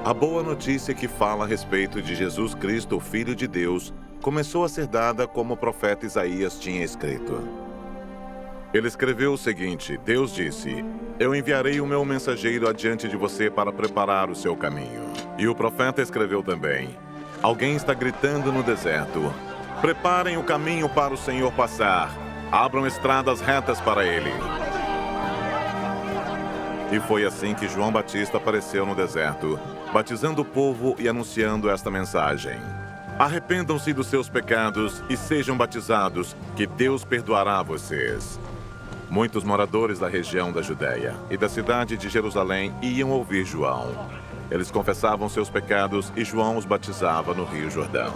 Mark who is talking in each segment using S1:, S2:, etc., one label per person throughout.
S1: A boa notícia que fala a respeito de Jesus Cristo, o Filho de Deus, começou a ser dada como o profeta Isaías tinha escrito. Ele escreveu o seguinte: Deus disse: Eu enviarei o meu mensageiro adiante de você para preparar o seu caminho. E o profeta escreveu também: Alguém está gritando no deserto: Preparem o caminho para o Senhor passar. Abram estradas retas para ele. E foi assim que João Batista apareceu no deserto, batizando o povo e anunciando esta mensagem: Arrependam-se dos seus pecados e sejam batizados, que Deus perdoará vocês. Muitos moradores da região da Judéia e da cidade de Jerusalém iam ouvir João. Eles confessavam seus pecados e João os batizava no Rio Jordão.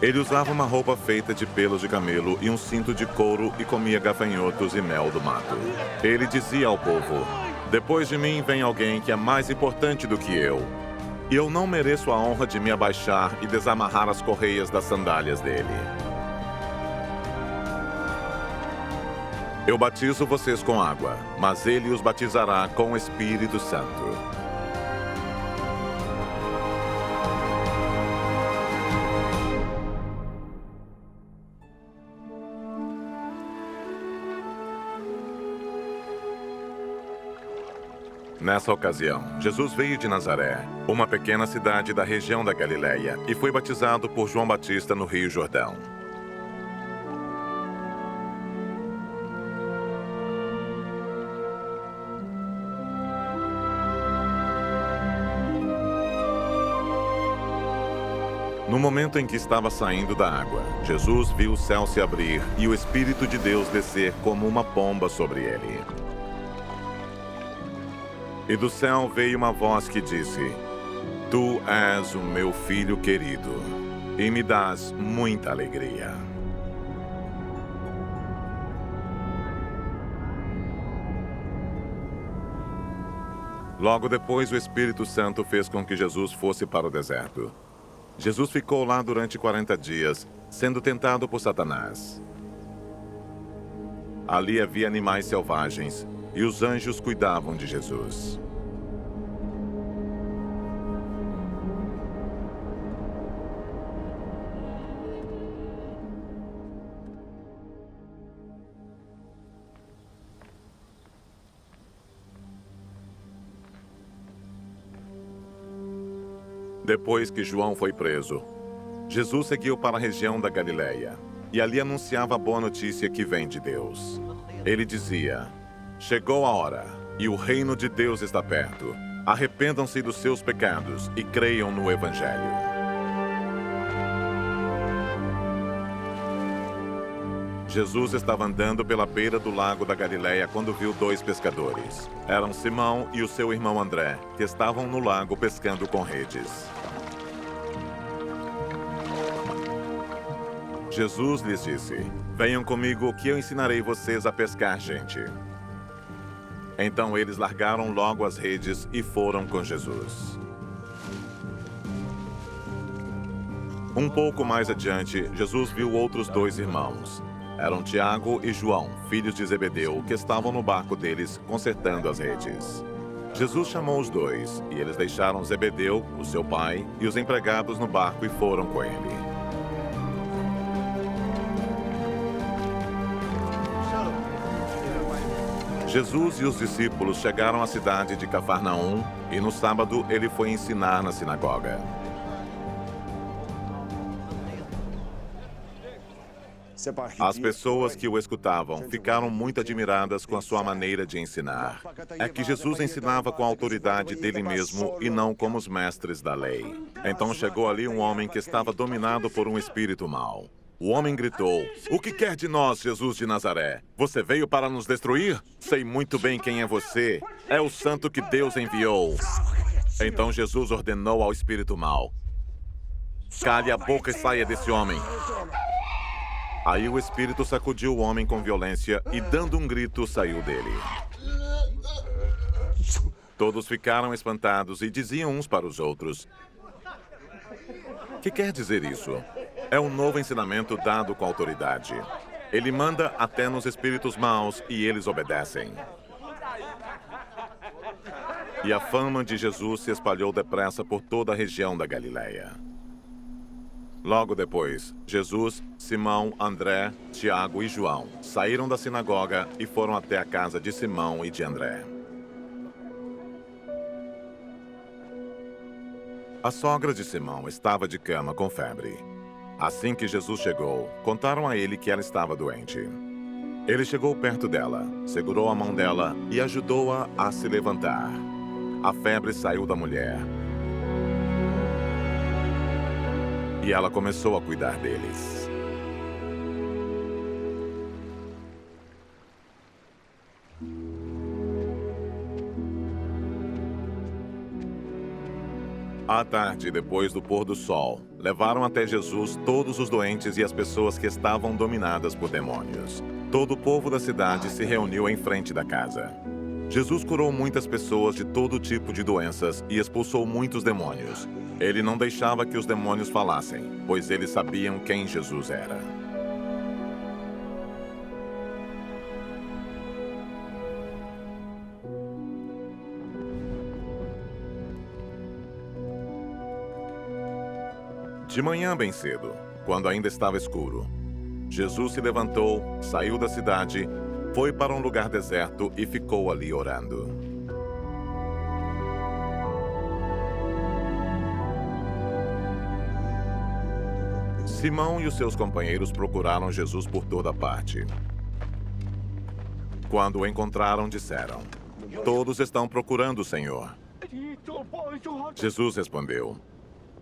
S1: Ele usava uma roupa feita de pelos de camelo e um cinto de couro e comia gafanhotos e mel do mato. Ele dizia ao povo: Depois de mim vem alguém que é mais importante do que eu. E eu não mereço a honra de me abaixar e desamarrar as correias das sandálias dele. Eu batizo vocês com água, mas ele os batizará com o Espírito Santo. Nessa ocasião, Jesus veio de Nazaré, uma pequena cidade da região da Galileia, e foi batizado por João Batista no Rio Jordão. No momento em que estava saindo da água, Jesus viu o céu se abrir e o Espírito de Deus descer como uma pomba sobre ele. E do céu veio uma voz que disse: Tu és o meu filho querido, e me dás muita alegria. Logo depois, o Espírito Santo fez com que Jesus fosse para o deserto. Jesus ficou lá durante 40 dias, sendo tentado por Satanás. Ali havia animais selvagens, e os anjos cuidavam de Jesus. Depois que João foi preso, Jesus seguiu para a região da Galileia, e ali anunciava a boa notícia que vem de Deus. Ele dizia: Chegou a hora, e o reino de Deus está perto. Arrependam-se dos seus pecados e creiam no Evangelho. Jesus estava andando pela beira do lago da Galileia quando viu dois pescadores. Eram Simão e o seu irmão André, que estavam no lago pescando com redes. Jesus lhes disse: Venham comigo que eu ensinarei vocês a pescar gente. Então eles largaram logo as redes e foram com Jesus. Um pouco mais adiante, Jesus viu outros dois irmãos. Eram Tiago e João, filhos de Zebedeu, que estavam no barco deles, consertando as redes. Jesus chamou os dois, e eles deixaram Zebedeu, o seu pai, e os empregados no barco e foram com ele. Jesus e os discípulos chegaram à cidade de Cafarnaum, e no sábado ele foi ensinar na sinagoga. As pessoas que o escutavam ficaram muito admiradas com a sua maneira de ensinar. É que Jesus ensinava com a autoridade dele mesmo e não como os mestres da lei. Então chegou ali um homem que estava dominado por um espírito mau. O homem gritou: O que quer de nós, Jesus de Nazaré? Você veio para nos destruir? Sei muito bem quem é você. É o santo que Deus enviou. Então Jesus ordenou ao espírito mau: Cale a boca e saia desse homem. Aí o espírito sacudiu o homem com violência e, dando um grito, saiu dele. Todos ficaram espantados e diziam uns para os outros: Que quer dizer isso? É um novo ensinamento dado com autoridade. Ele manda até nos espíritos maus e eles obedecem. E a fama de Jesus se espalhou depressa por toda a região da Galileia. Logo depois, Jesus, Simão, André, Tiago e João saíram da sinagoga e foram até a casa de Simão e de André. A sogra de Simão estava de cama com febre. Assim que Jesus chegou, contaram a ele que ela estava doente. Ele chegou perto dela, segurou a mão dela e ajudou-a a se levantar. A febre saiu da mulher. E ela começou a cuidar deles. À tarde, depois do pôr do sol, levaram até Jesus todos os doentes e as pessoas que estavam dominadas por demônios. Todo o povo da cidade se reuniu em frente da casa. Jesus curou muitas pessoas de todo tipo de doenças e expulsou muitos demônios. Ele não deixava que os demônios falassem, pois eles sabiam quem Jesus era. De manhã bem cedo, quando ainda estava escuro, Jesus se levantou, saiu da cidade, foi para um lugar deserto e ficou ali orando. Simão e os seus companheiros procuraram Jesus por toda parte. Quando o encontraram, disseram: "Todos estão procurando o Senhor." Jesus respondeu: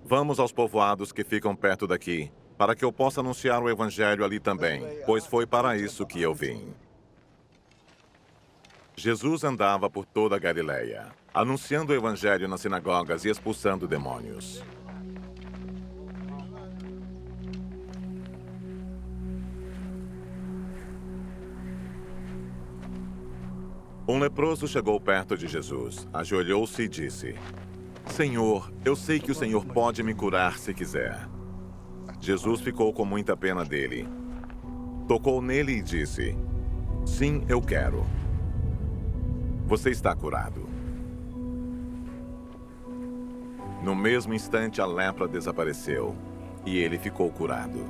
S1: "Vamos aos povoados que ficam perto daqui, para que eu possa anunciar o Evangelho ali também, pois foi para isso que eu vim." Jesus andava por toda a Galileia, anunciando o Evangelho nas sinagogas e expulsando demônios. Um leproso chegou perto de Jesus, ajoelhou-se e disse: "Senhor, eu sei que o Senhor pode me curar se quiser." Jesus ficou com muita pena dele. Tocou nele e disse: "Sim, eu quero. Você está curado." No mesmo instante, a lepra desapareceu e ele ficou curado.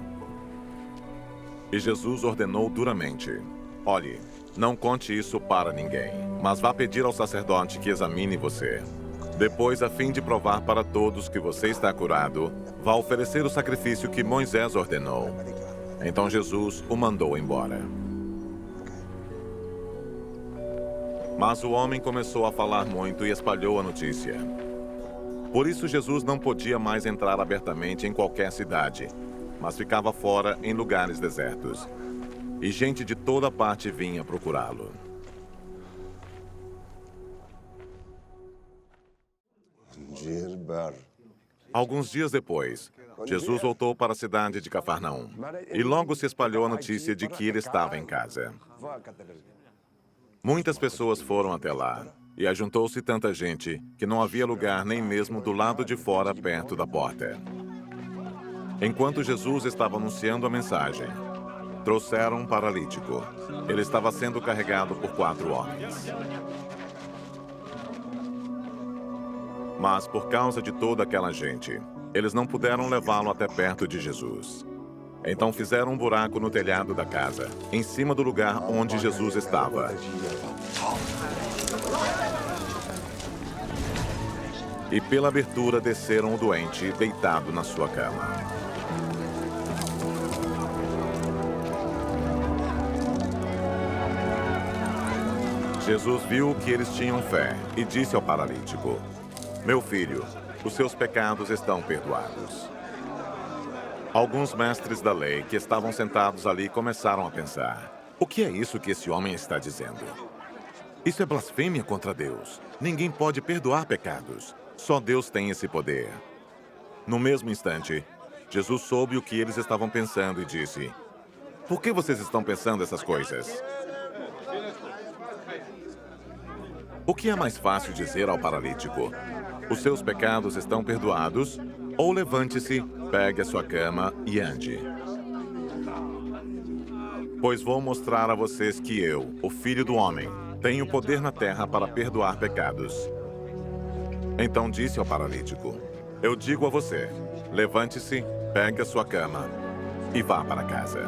S1: E Jesus ordenou duramente: "Olhe, não conte isso para ninguém, mas vá pedir ao sacerdote que examine você. Depois, a fim de provar para todos que você está curado, vá oferecer o sacrifício que Moisés ordenou." Então Jesus o mandou embora. Mas o homem começou a falar muito e espalhou a notícia. Por isso, Jesus não podia mais entrar abertamente em qualquer cidade, mas ficava fora em lugares desertos. E gente de toda parte vinha procurá-lo. Alguns dias depois, Jesus voltou para a cidade de Cafarnaum. E logo se espalhou a notícia de que ele estava em casa. Muitas pessoas foram até lá, e ajuntou-se tanta gente que não havia lugar nem mesmo do lado de fora, perto da porta. Enquanto Jesus estava anunciando a mensagem, trouxeram um paralítico. Ele estava sendo carregado por 4 homens. Mas por causa de toda aquela gente, eles não puderam levá-lo até perto de Jesus. Então fizeram um buraco no telhado da casa, em cima do lugar onde Jesus estava. E pela abertura desceram o doente deitado na sua cama. Jesus viu que eles tinham fé e disse ao paralítico: "Meu filho, os seus pecados estão perdoados." Alguns mestres da lei que estavam sentados ali começaram a pensar: o que é isso que esse homem está dizendo? Isso é blasfêmia contra Deus. Ninguém pode perdoar pecados. Só Deus tem esse poder. No mesmo instante, Jesus soube o que eles estavam pensando e disse: "Por que vocês estão pensando essas coisas? O que é mais fácil dizer ao paralítico: os seus pecados estão perdoados, ou levante-se, pegue a sua cama e ande? Pois vou mostrar a vocês que eu, o Filho do Homem, tenho poder na terra para perdoar pecados." Então disse ao paralítico: Eu digo a você, levante-se, pegue a sua cama e vá para casa.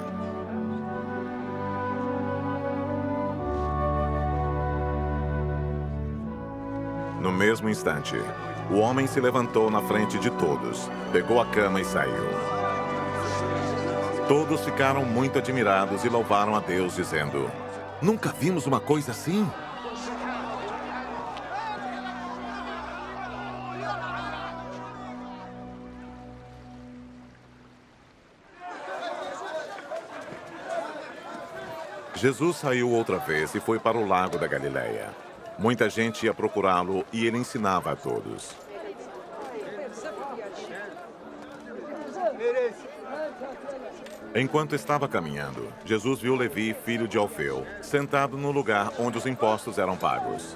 S1: No mesmo instante, o homem se levantou na frente de todos, pegou a cama e saiu. Todos ficaram muito admirados e louvaram a Deus, dizendo: Nunca vimos uma coisa assim. Jesus saiu outra vez e foi para o lago da Galileia. Muita gente ia procurá-lo e ele ensinava a todos. Enquanto estava caminhando, Jesus viu Levi, filho de Alfeu, sentado no lugar onde os impostos eram pagos.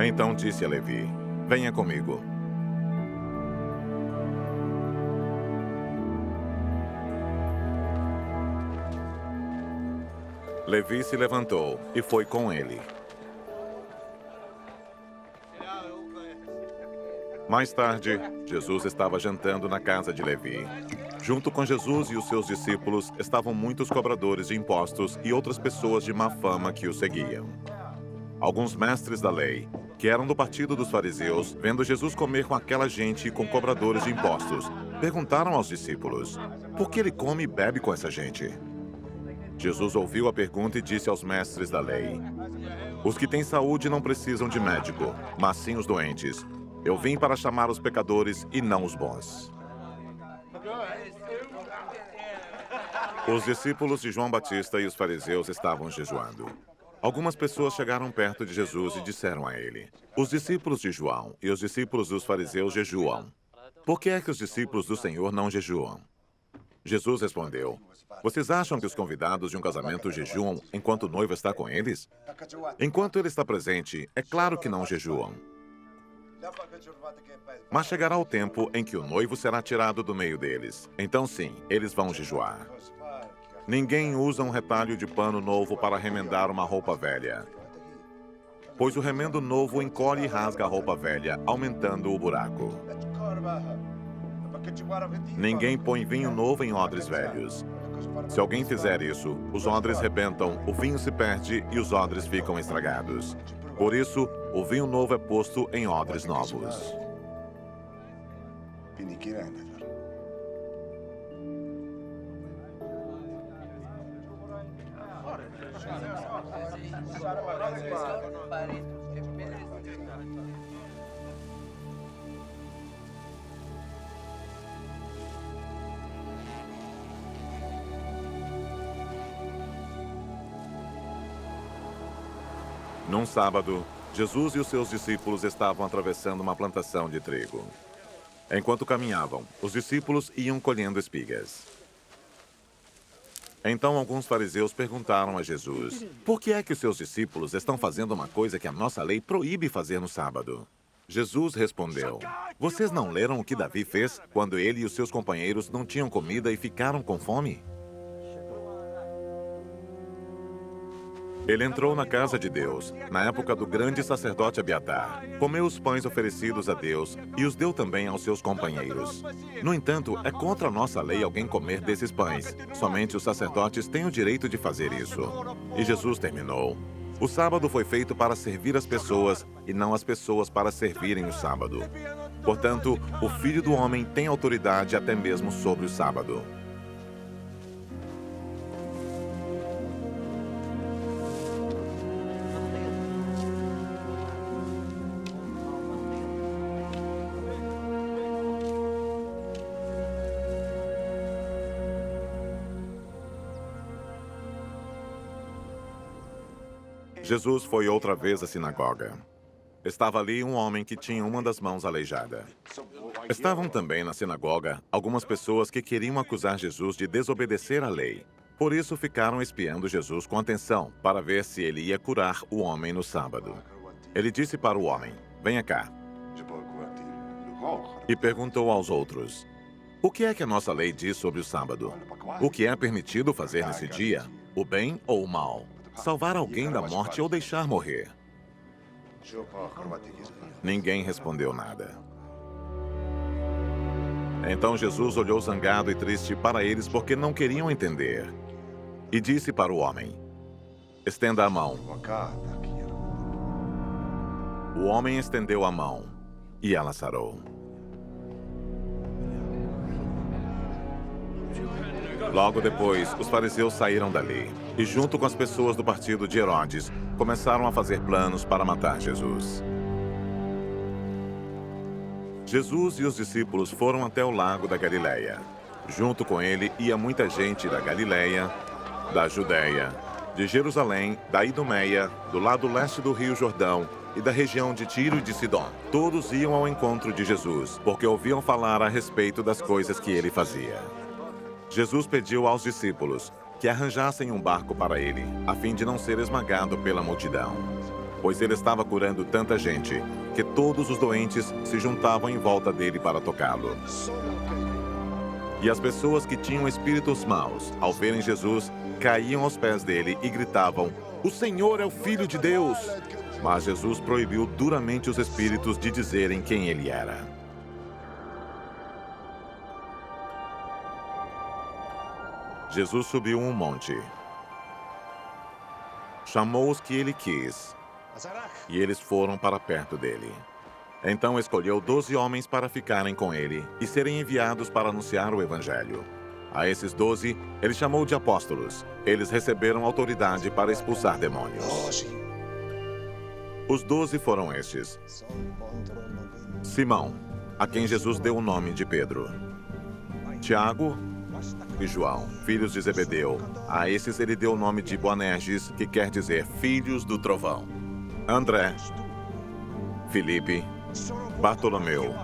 S1: Então disse a Levi: Venha comigo. Levi se levantou e foi com ele. Mais tarde, Jesus estava jantando na casa de Levi. Junto com Jesus e os seus discípulos estavam muitos cobradores de impostos e outras pessoas de má fama que o seguiam. Alguns mestres da lei, que eram do partido dos fariseus, vendo Jesus comer com aquela gente e com cobradores de impostos, perguntaram aos discípulos: Por que ele come e bebe com essa gente? Jesus ouviu a pergunta e disse aos mestres da lei: Os que têm saúde não precisam de médico, mas sim os doentes. Eu vim para chamar os pecadores e não os bons. Os discípulos de João Batista e os fariseus estavam jejuando. Algumas pessoas chegaram perto de Jesus e disseram a ele: Os discípulos de João e os discípulos dos fariseus jejuam. Por que é que os discípulos do Senhor não jejuam? Jesus respondeu: Vocês acham que os convidados de um casamento jejuam enquanto o noivo está com eles? Enquanto ele está presente, é claro que não jejuam. Mas chegará o tempo em que o noivo será tirado do meio deles. Então sim, eles vão jejuar. Ninguém usa um retalho de pano novo para remendar uma roupa velha, pois o remendo novo encolhe e rasga a roupa velha, aumentando o buraco. Ninguém põe vinho novo em odres velhos. Se alguém fizer isso, os odres rebentam, o vinho se perde e os odres ficam estragados. Por isso, o vinho novo é posto em odres novos. Num sábado, Jesus e os seus discípulos estavam atravessando uma plantação de trigo. Enquanto caminhavam, os discípulos iam colhendo espigas. Então alguns fariseus perguntaram a Jesus: Por que é que os seus discípulos estão fazendo uma coisa que a nossa lei proíbe fazer no sábado? Jesus respondeu: Vocês não leram o que Davi fez quando ele e os seus companheiros não tinham comida e ficaram com fome? Ele entrou na casa de Deus, na época do grande sacerdote Abiatar, comeu os pães oferecidos a Deus e os deu também aos seus companheiros. No entanto, é contra a nossa lei alguém comer desses pães. Somente os sacerdotes têm o direito de fazer isso. E Jesus terminou: O sábado foi feito para servir as pessoas e não as pessoas para servirem o sábado. Portanto, o Filho do Homem tem autoridade até mesmo sobre o sábado. Jesus foi outra vez à sinagoga. Estava ali um homem que tinha uma das mãos aleijada. Estavam também na sinagoga algumas pessoas que queriam acusar Jesus de desobedecer à lei. Por isso ficaram espiando Jesus com atenção para ver se ele ia curar o homem no sábado. Ele disse para o homem: Venha cá. E perguntou aos outros: O que é que a nossa lei diz sobre o sábado? O que é permitido fazer nesse dia? O bem ou o mal? Salvar alguém da morte ou deixar morrer? Ninguém respondeu nada. Então Jesus olhou zangado e triste para eles porque não queriam entender. E disse para o homem: estenda a mão. O homem estendeu a mão e ela sarou. Logo depois, os fariseus saíram dali e, junto com as pessoas do partido de Herodes, começaram a fazer planos para matar Jesus. Jesus e os discípulos foram até o lago da Galileia. Junto com ele ia muita gente da Galileia, da Judéia, de Jerusalém, da Idumeia, do lado leste do Rio Jordão e da região de Tiro e de Sidom. Todos iam ao encontro de Jesus, porque ouviam falar a respeito das coisas que ele fazia. Jesus pediu aos discípulos que arranjassem um barco para ele, a fim de não ser esmagado pela multidão, pois ele estava curando tanta gente que todos os doentes se juntavam em volta dele para tocá-lo. E as pessoas que tinham espíritos maus, ao verem Jesus, caíam aos pés dele e gritavam: "O Senhor é o Filho de Deus!" Mas Jesus proibiu duramente os espíritos de dizerem quem ele era. Jesus subiu um monte. Chamou os que ele quis, e eles foram para perto dele. Então escolheu 12 homens para ficarem com ele e serem enviados para anunciar o evangelho. A esses 12, ele chamou de apóstolos. Eles receberam autoridade para expulsar demônios. Os 12 foram estes: Simão, a quem Jesus deu o nome de Pedro; Tiago e João, filhos de Zebedeu. A esses ele deu o nome de Boanerges, que quer dizer filhos do trovão; André, Filipe, Bartolomeu,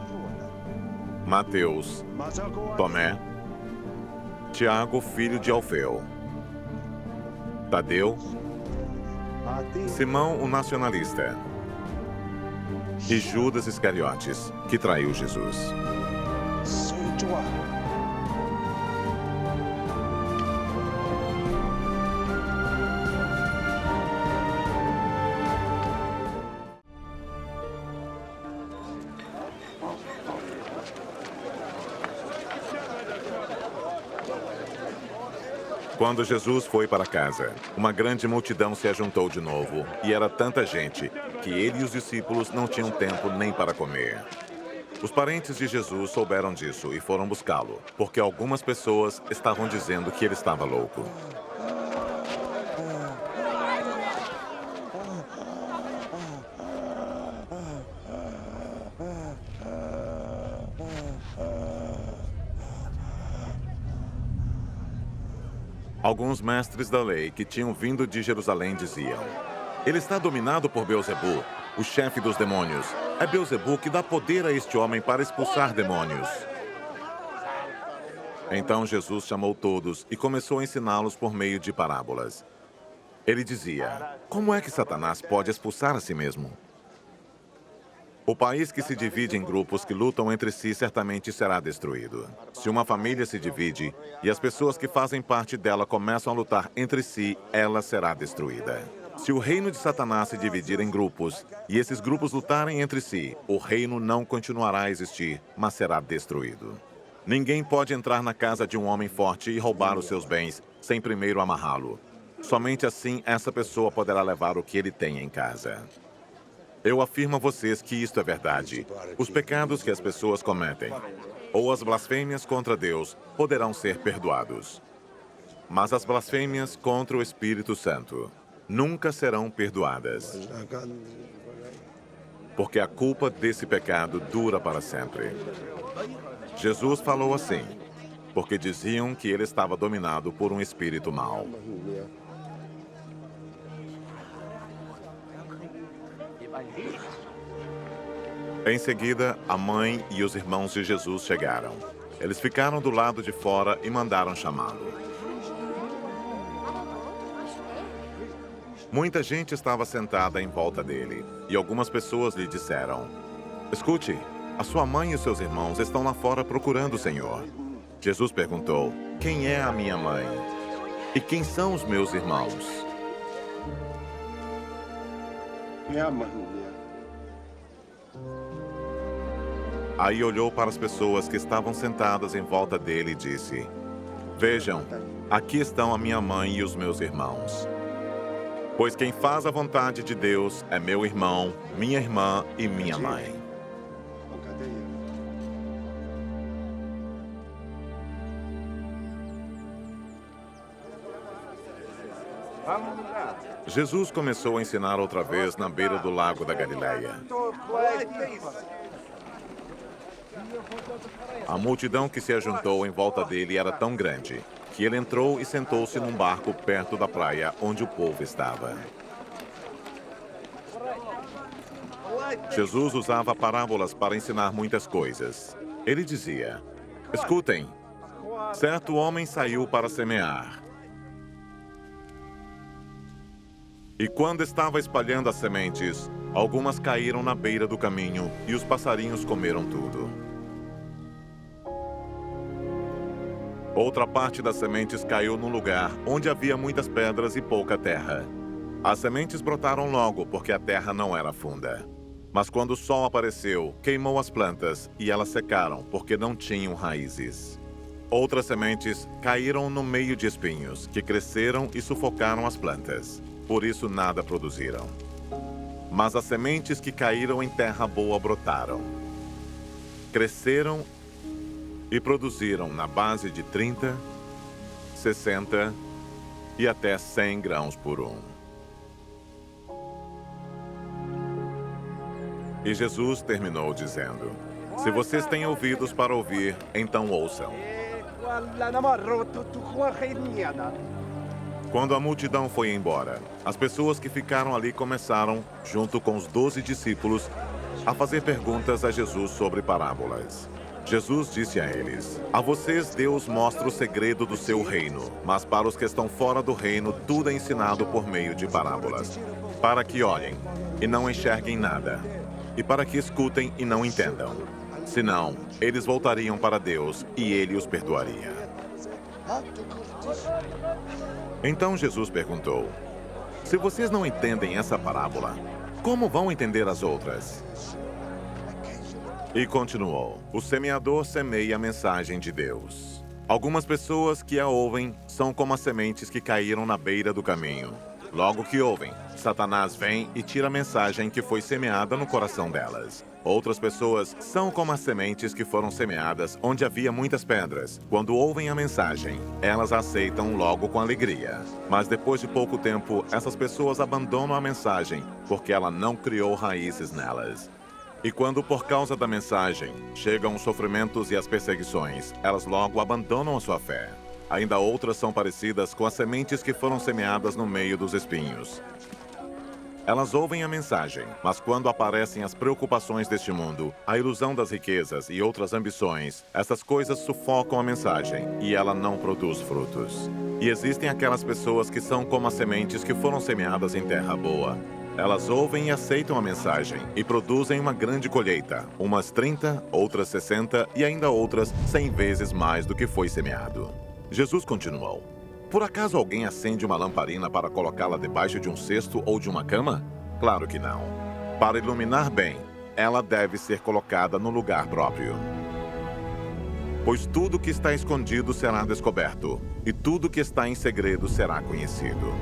S1: Mateus, Tomé, Tiago, filho de Alfeu, Tadeu, Simão, o nacionalista, e Judas Iscariotes, que traiu Jesus. Quando Jesus foi para casa, uma grande multidão se ajuntou de novo, e era tanta gente que ele e os discípulos não tinham tempo nem para comer. Os parentes de Jesus souberam disso e foram buscá-lo, porque algumas pessoas estavam dizendo que ele estava louco. Alguns mestres da lei que tinham vindo de Jerusalém diziam: ele está dominado por Beelzebu, o chefe dos demônios. É Beelzebu que dá poder a este homem para expulsar demônios. Então Jesus chamou todos e começou a ensiná-los por meio de parábolas. Ele dizia: como é que Satanás pode expulsar a si mesmo? O país que se divide em grupos que lutam entre si certamente será destruído. Se uma família se divide e as pessoas que fazem parte dela começam a lutar entre si, ela será destruída. Se o reino de Satanás se dividir em grupos e esses grupos lutarem entre si, o reino não continuará a existir, mas será destruído. Ninguém pode entrar na casa de um homem forte e roubar os seus bens sem primeiro amarrá-lo. Somente assim essa pessoa poderá levar o que ele tem em casa. Eu afirmo a vocês que isto é verdade. Os pecados que as pessoas cometem, ou as blasfêmias contra Deus, poderão ser perdoados. Mas as blasfêmias contra o Espírito Santo nunca serão perdoadas. Porque a culpa desse pecado dura para sempre. Jesus falou assim, porque diziam que ele estava dominado por um espírito mau. Em seguida, a mãe e os irmãos de Jesus chegaram. Eles ficaram do lado de fora e mandaram chamá-lo. Muita gente estava sentada em volta dele, e algumas pessoas lhe disseram: escute, A sua mãe e os seus irmãos estão lá fora procurando o Senhor. Jesus perguntou: quem é a minha mãe? E quem são os meus irmãos? Aí olhou para as pessoas que estavam sentadas em volta dele e disse: vejam, aqui estão a minha mãe e os meus irmãos. Pois quem faz a vontade de Deus é meu irmão, minha irmã e minha mãe. Jesus começou a ensinar outra vez na beira do lago da Galileia. A multidão que se ajuntou em volta dele era tão grande que ele entrou e sentou-se num barco perto da praia onde o povo estava. Jesus usava parábolas para ensinar muitas coisas. Ele dizia: escutem, certo homem saiu para semear. E quando estava espalhando as sementes, algumas caíram na beira do caminho e os passarinhos comeram tudo. Outra parte das sementes caiu num lugar onde havia muitas pedras e pouca terra. As sementes brotaram logo porque a terra não era funda. Mas quando o sol apareceu, queimou as plantas e elas secaram porque não tinham raízes. Outras sementes caíram no meio de espinhos, que cresceram e sufocaram as plantas. Por isso nada produziram. Mas as sementes que caíram em terra boa brotaram, cresceram e produziram na base de 30, 60 e até 100 grãos por um. E Jesus terminou dizendo: se vocês têm ouvidos para ouvir, então ouçam. Quando a multidão foi embora, as pessoas que ficaram ali começaram, junto com os 12 discípulos, a fazer perguntas a Jesus sobre parábolas. Jesus disse a eles: a vocês Deus mostra o segredo do seu reino, mas para os que estão fora do reino, tudo é ensinado por meio de parábolas, para que olhem e não enxerguem nada, e para que escutem e não entendam. Senão, eles voltariam para Deus e Ele os perdoaria. Então Jesus perguntou: se vocês não entendem essa parábola, como vão entender as outras? E continuou: o semeador semeia a mensagem de Deus. Algumas pessoas que a ouvem são como as sementes que caíram na beira do caminho. Logo que ouvem, Satanás vem e tira a mensagem que foi semeada no coração delas. Outras pessoas são como as sementes que foram semeadas onde havia muitas pedras. Quando ouvem a mensagem, elas a aceitam logo com alegria. Mas depois de pouco tempo, essas pessoas abandonam a mensagem porque ela não criou raízes nelas. E quando, por causa da mensagem, chegam os sofrimentos e as perseguições, elas logo abandonam a sua fé. Ainda outras são parecidas com as sementes que foram semeadas no meio dos espinhos. Elas ouvem a mensagem, mas quando aparecem as preocupações deste mundo, a ilusão das riquezas e outras ambições, essas coisas sufocam a mensagem e ela não produz frutos. E existem aquelas pessoas que são como as sementes que foram semeadas em terra boa. Elas ouvem e aceitam a mensagem e produzem uma grande colheita, umas 30, outras 60 e ainda outras 100 vezes mais do que foi semeado. Jesus continuou: por acaso alguém acende uma lamparina para colocá-la debaixo de um cesto ou de uma cama? Claro que não. Para iluminar bem, ela deve ser colocada no lugar próprio. Pois tudo que está escondido será descoberto, e tudo que está em segredo será conhecido.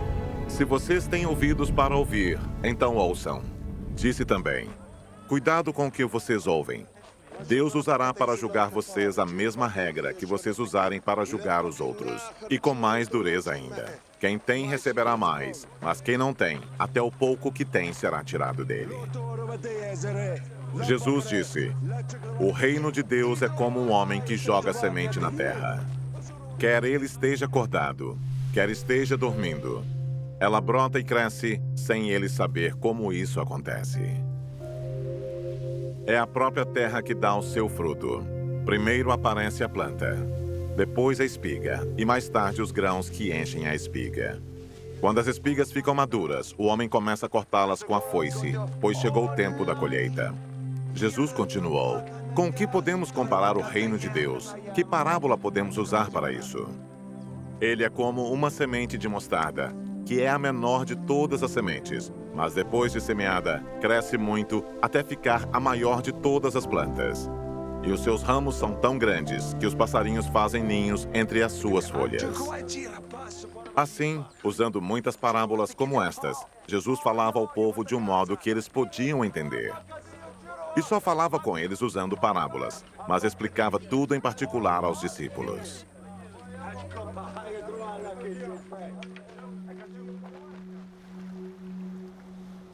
S1: Se vocês têm ouvidos para ouvir, então ouçam. Disse também: cuidado com o que vocês ouvem. Deus usará para julgar vocês a mesma regra que vocês usarem para julgar os outros, e com mais dureza ainda. Quem tem receberá mais, mas quem não tem, até o pouco que tem será tirado dele. Jesus disse: o reino de Deus é como um homem que joga semente na terra. Quer ele esteja acordado, quer esteja dormindo, ela brota e cresce sem ele saber como isso acontece. É a própria terra que dá o seu fruto. Primeiro aparece a planta, depois a espiga, e mais tarde os grãos que enchem a espiga. Quando as espigas ficam maduras, o homem começa a cortá-las com a foice, pois chegou o tempo da colheita. Jesus continuou: Com o que podemos comparar o reino de Deus? Que parábola podemos usar para isso? Ele é como uma semente de mostarda, que é a menor de todas as sementes, mas depois de semeada, cresce muito até ficar a maior de todas as plantas. E os seus ramos são tão grandes que os passarinhos fazem ninhos entre as suas folhas. Assim, usando muitas parábolas como estas, Jesus falava ao povo de um modo que eles podiam entender. E só falava com eles usando parábolas, mas explicava tudo em particular aos discípulos.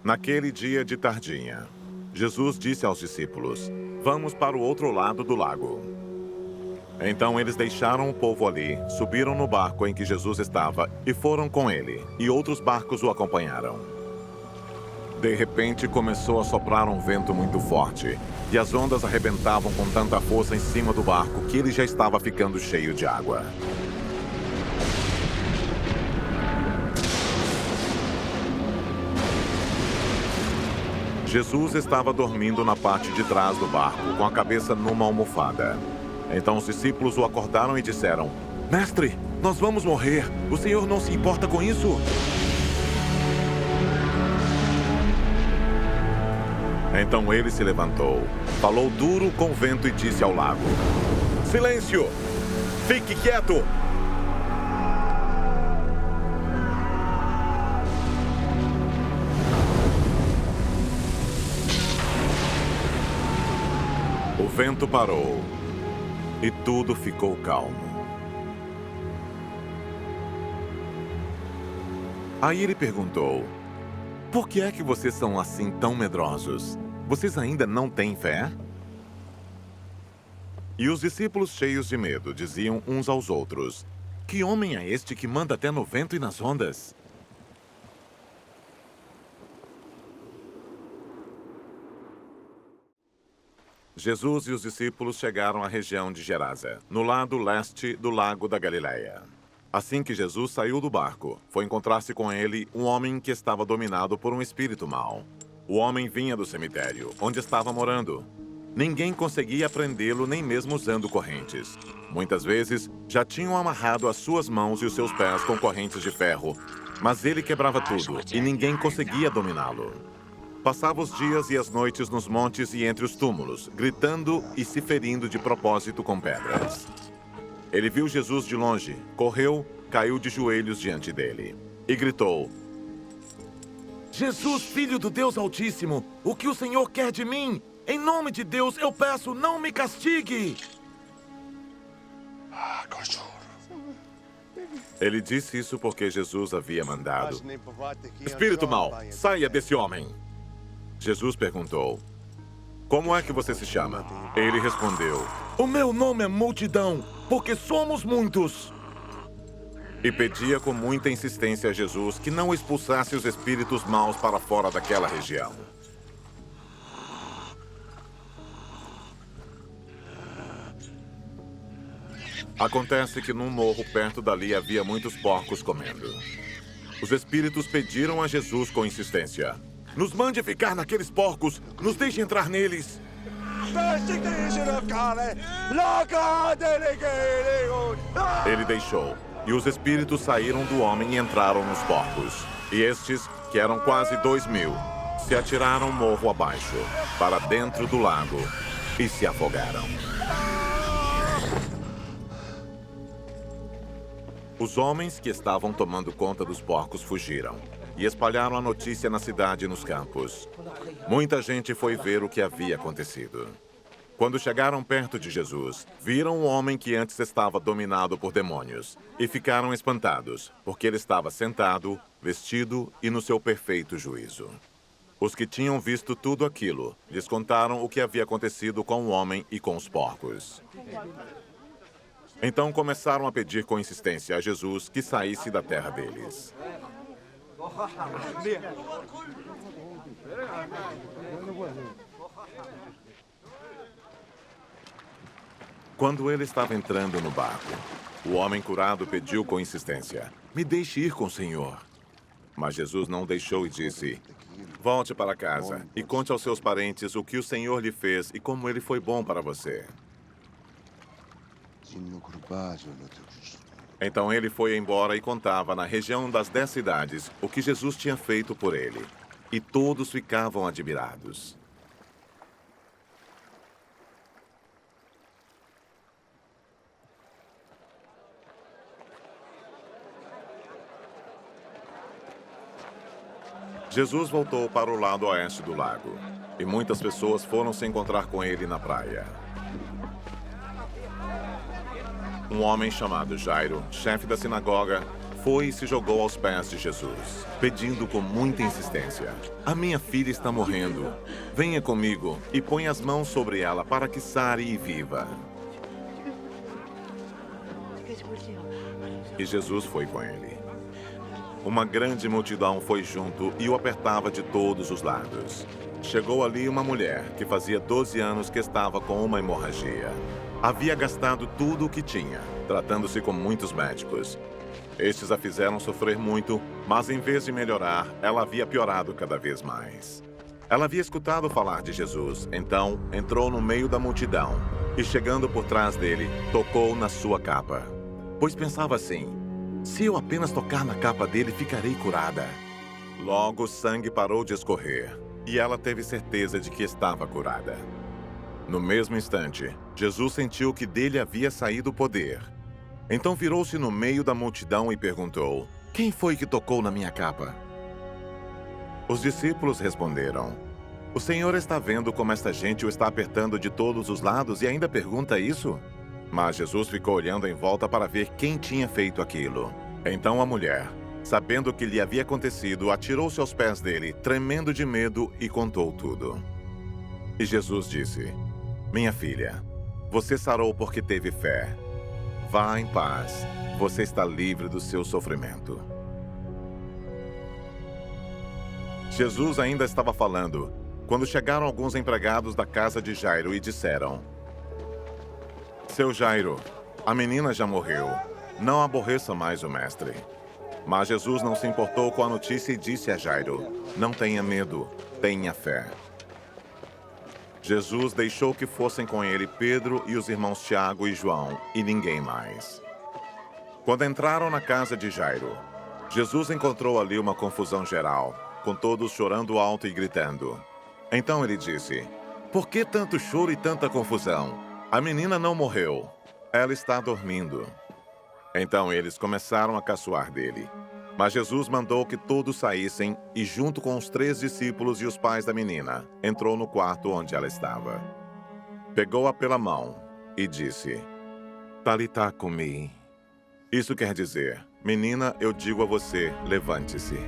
S1: Naquele dia de tardinha, Jesus disse aos discípulos: "Vamos para o outro lado do lago." Então eles deixaram o povo ali, subiram no barco em que Jesus estava e foram com ele, e outros barcos o acompanharam. De repente começou a soprar um vento muito forte, e as ondas arrebentavam com tanta força em cima do barco que ele já estava ficando cheio de água. Jesus estava dormindo na parte de trás do barco, com a cabeça numa almofada. Então os discípulos o acordaram e disseram: "Mestre, nós vamos morrer. O Senhor não se importa com isso?" Então ele se levantou, falou duro com o vento e disse ao lago: "Silêncio! Fique quieto!" O vento parou e tudo ficou calmo. Aí ele perguntou: "Por que é que vocês são assim tão medrosos? Vocês ainda não têm fé?" E os discípulos, cheios de medo, diziam uns aos outros: "Que homem é este que manda até no vento e nas ondas?" Jesus e os discípulos chegaram à região de Gerasa, no lado leste do lago da Galileia. Assim que Jesus saiu do barco, foi encontrar-se com ele um homem que estava dominado por um espírito mau. O homem vinha do cemitério, onde estava morando. Ninguém conseguia prendê-lo, nem mesmo usando correntes. Muitas vezes, já tinham amarrado as suas mãos e os seus pés com correntes de ferro, mas ele quebrava tudo e ninguém conseguia dominá-lo. Passava os dias e as noites nos montes e entre os túmulos, gritando e se ferindo de propósito com pedras. Ele viu Jesus de longe, correu, caiu de joelhos diante dele e gritou: "Jesus, Filho do Deus Altíssimo, o que o Senhor quer de mim? Em nome de Deus, eu peço, não me castigue!" Ele disse isso porque Jesus havia mandado: "Espírito mau, saia desse homem!" Jesus perguntou: "Como é que você se chama?" Ele respondeu: "O meu nome é Multidão, porque somos muitos." E pedia com muita insistência a Jesus que não expulsasse os espíritos maus para fora daquela região. Acontece que num morro perto dali havia muitos porcos comendo. Os espíritos pediram a Jesus com insistência: "Nos mande ficar naqueles porcos, nos deixe entrar neles." Ele deixou, e os espíritos saíram do homem e entraram nos porcos. E estes, que eram quase 2.000, se atiraram morro abaixo, para dentro do lago, e se afogaram. Os homens que estavam tomando conta dos porcos fugiram e espalharam a notícia na cidade e nos campos. Muita gente foi ver o que havia acontecido. Quando chegaram perto de Jesus, viram um homem que antes estava dominado por demônios e ficaram espantados, porque ele estava sentado, vestido e no seu perfeito juízo. Os que tinham visto tudo aquilo lhes contaram o que havia acontecido com o homem e com os porcos. Então começaram a pedir com insistência a Jesus que saísse da terra deles. Quando ele estava entrando no barco, o homem curado pediu com insistência: "Me deixe ir com o Senhor." Mas Jesus não deixou e disse: Volte para casa e conte aos seus parentes o que o Senhor lhe fez e como ele foi bom para você. Então ele foi embora e contava na região das 10 cidades o que Jesus tinha feito por ele. E todos ficavam admirados. Jesus voltou para o lado oeste do lago, e muitas pessoas foram se encontrar com ele na praia. Um homem chamado Jairo, chefe da sinagoga, foi e se jogou aos pés de Jesus, pedindo com muita insistência: "A minha filha está morrendo. Venha comigo e ponha as mãos sobre ela para que sare e viva." E Jesus foi com ele. Uma grande multidão foi junto e o apertava de todos os lados. Chegou ali uma mulher que fazia 12 anos que estava com uma hemorragia. Havia gastado tudo o que tinha, tratando-se com muitos médicos. Estes a fizeram sofrer muito, mas em vez de melhorar, ela havia piorado cada vez mais. Ela havia escutado falar de Jesus, então entrou no meio da multidão e, chegando por trás dele, tocou na sua capa. Pois pensava assim: se eu apenas tocar na capa dele, ficarei curada. Logo o sangue parou de escorrer e ela teve certeza de que estava curada. No mesmo instante, Jesus sentiu que dele havia saído o poder. Então virou-se no meio da multidão e perguntou: "Quem foi que tocou na minha capa?" Os discípulos responderam: "O Senhor está vendo como esta gente o está apertando de todos os lados e ainda pergunta isso?" Mas Jesus ficou olhando em volta para ver quem tinha feito aquilo. Então a mulher, sabendo o que lhe havia acontecido, atirou-se aos pés dele, tremendo de medo, e contou tudo. E Jesus disse: "Minha filha, você sarou porque teve fé. Vá em paz, você está livre do seu sofrimento." Jesus ainda estava falando quando chegaram alguns empregados da casa de Jairo e disseram: "Seu Jairo, a menina já morreu. Não aborreça mais o mestre." Mas Jesus não se importou com a notícia e disse a Jairo: "Não tenha medo, tenha fé." Jesus deixou que fossem com ele Pedro e os irmãos Tiago e João, e ninguém mais. Quando entraram na casa de Jairo, Jesus encontrou ali uma confusão geral, com todos chorando alto e gritando. Então ele disse: "Por que tanto choro e tanta confusão? A menina não morreu. Ela está dormindo." Então eles começaram a caçoar dele. Mas Jesus mandou que todos saíssem e, junto com os 3 discípulos e os pais da menina, entrou no quarto onde ela estava. Pegou-a pela mão e disse: "Talitá cumi." Isso quer dizer: "Menina, eu digo a você, levante-se."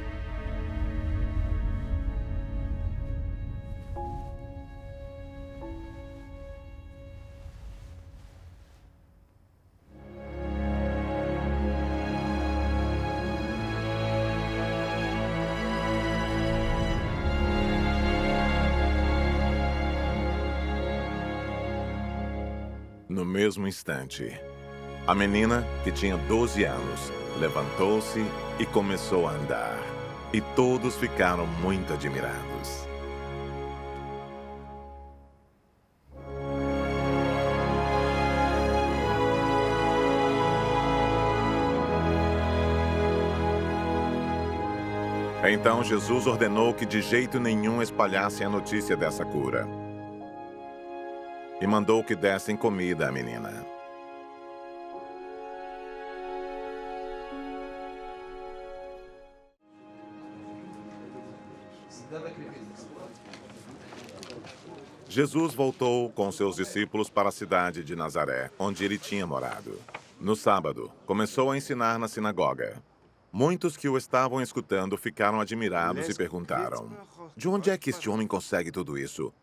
S1: No mesmo instante, a menina, que tinha 12 anos, levantou-se e começou a andar. E todos ficaram muito admirados. Então Jesus ordenou que de jeito nenhum espalhassem a notícia dessa cura. E mandou que dessem comida à menina. Jesus voltou com seus discípulos para a cidade de Nazaré, onde ele tinha morado. No sábado, começou a ensinar na sinagoga. Muitos que o estavam escutando ficaram admirados e perguntaram: "De onde é que este homem consegue tudo isso?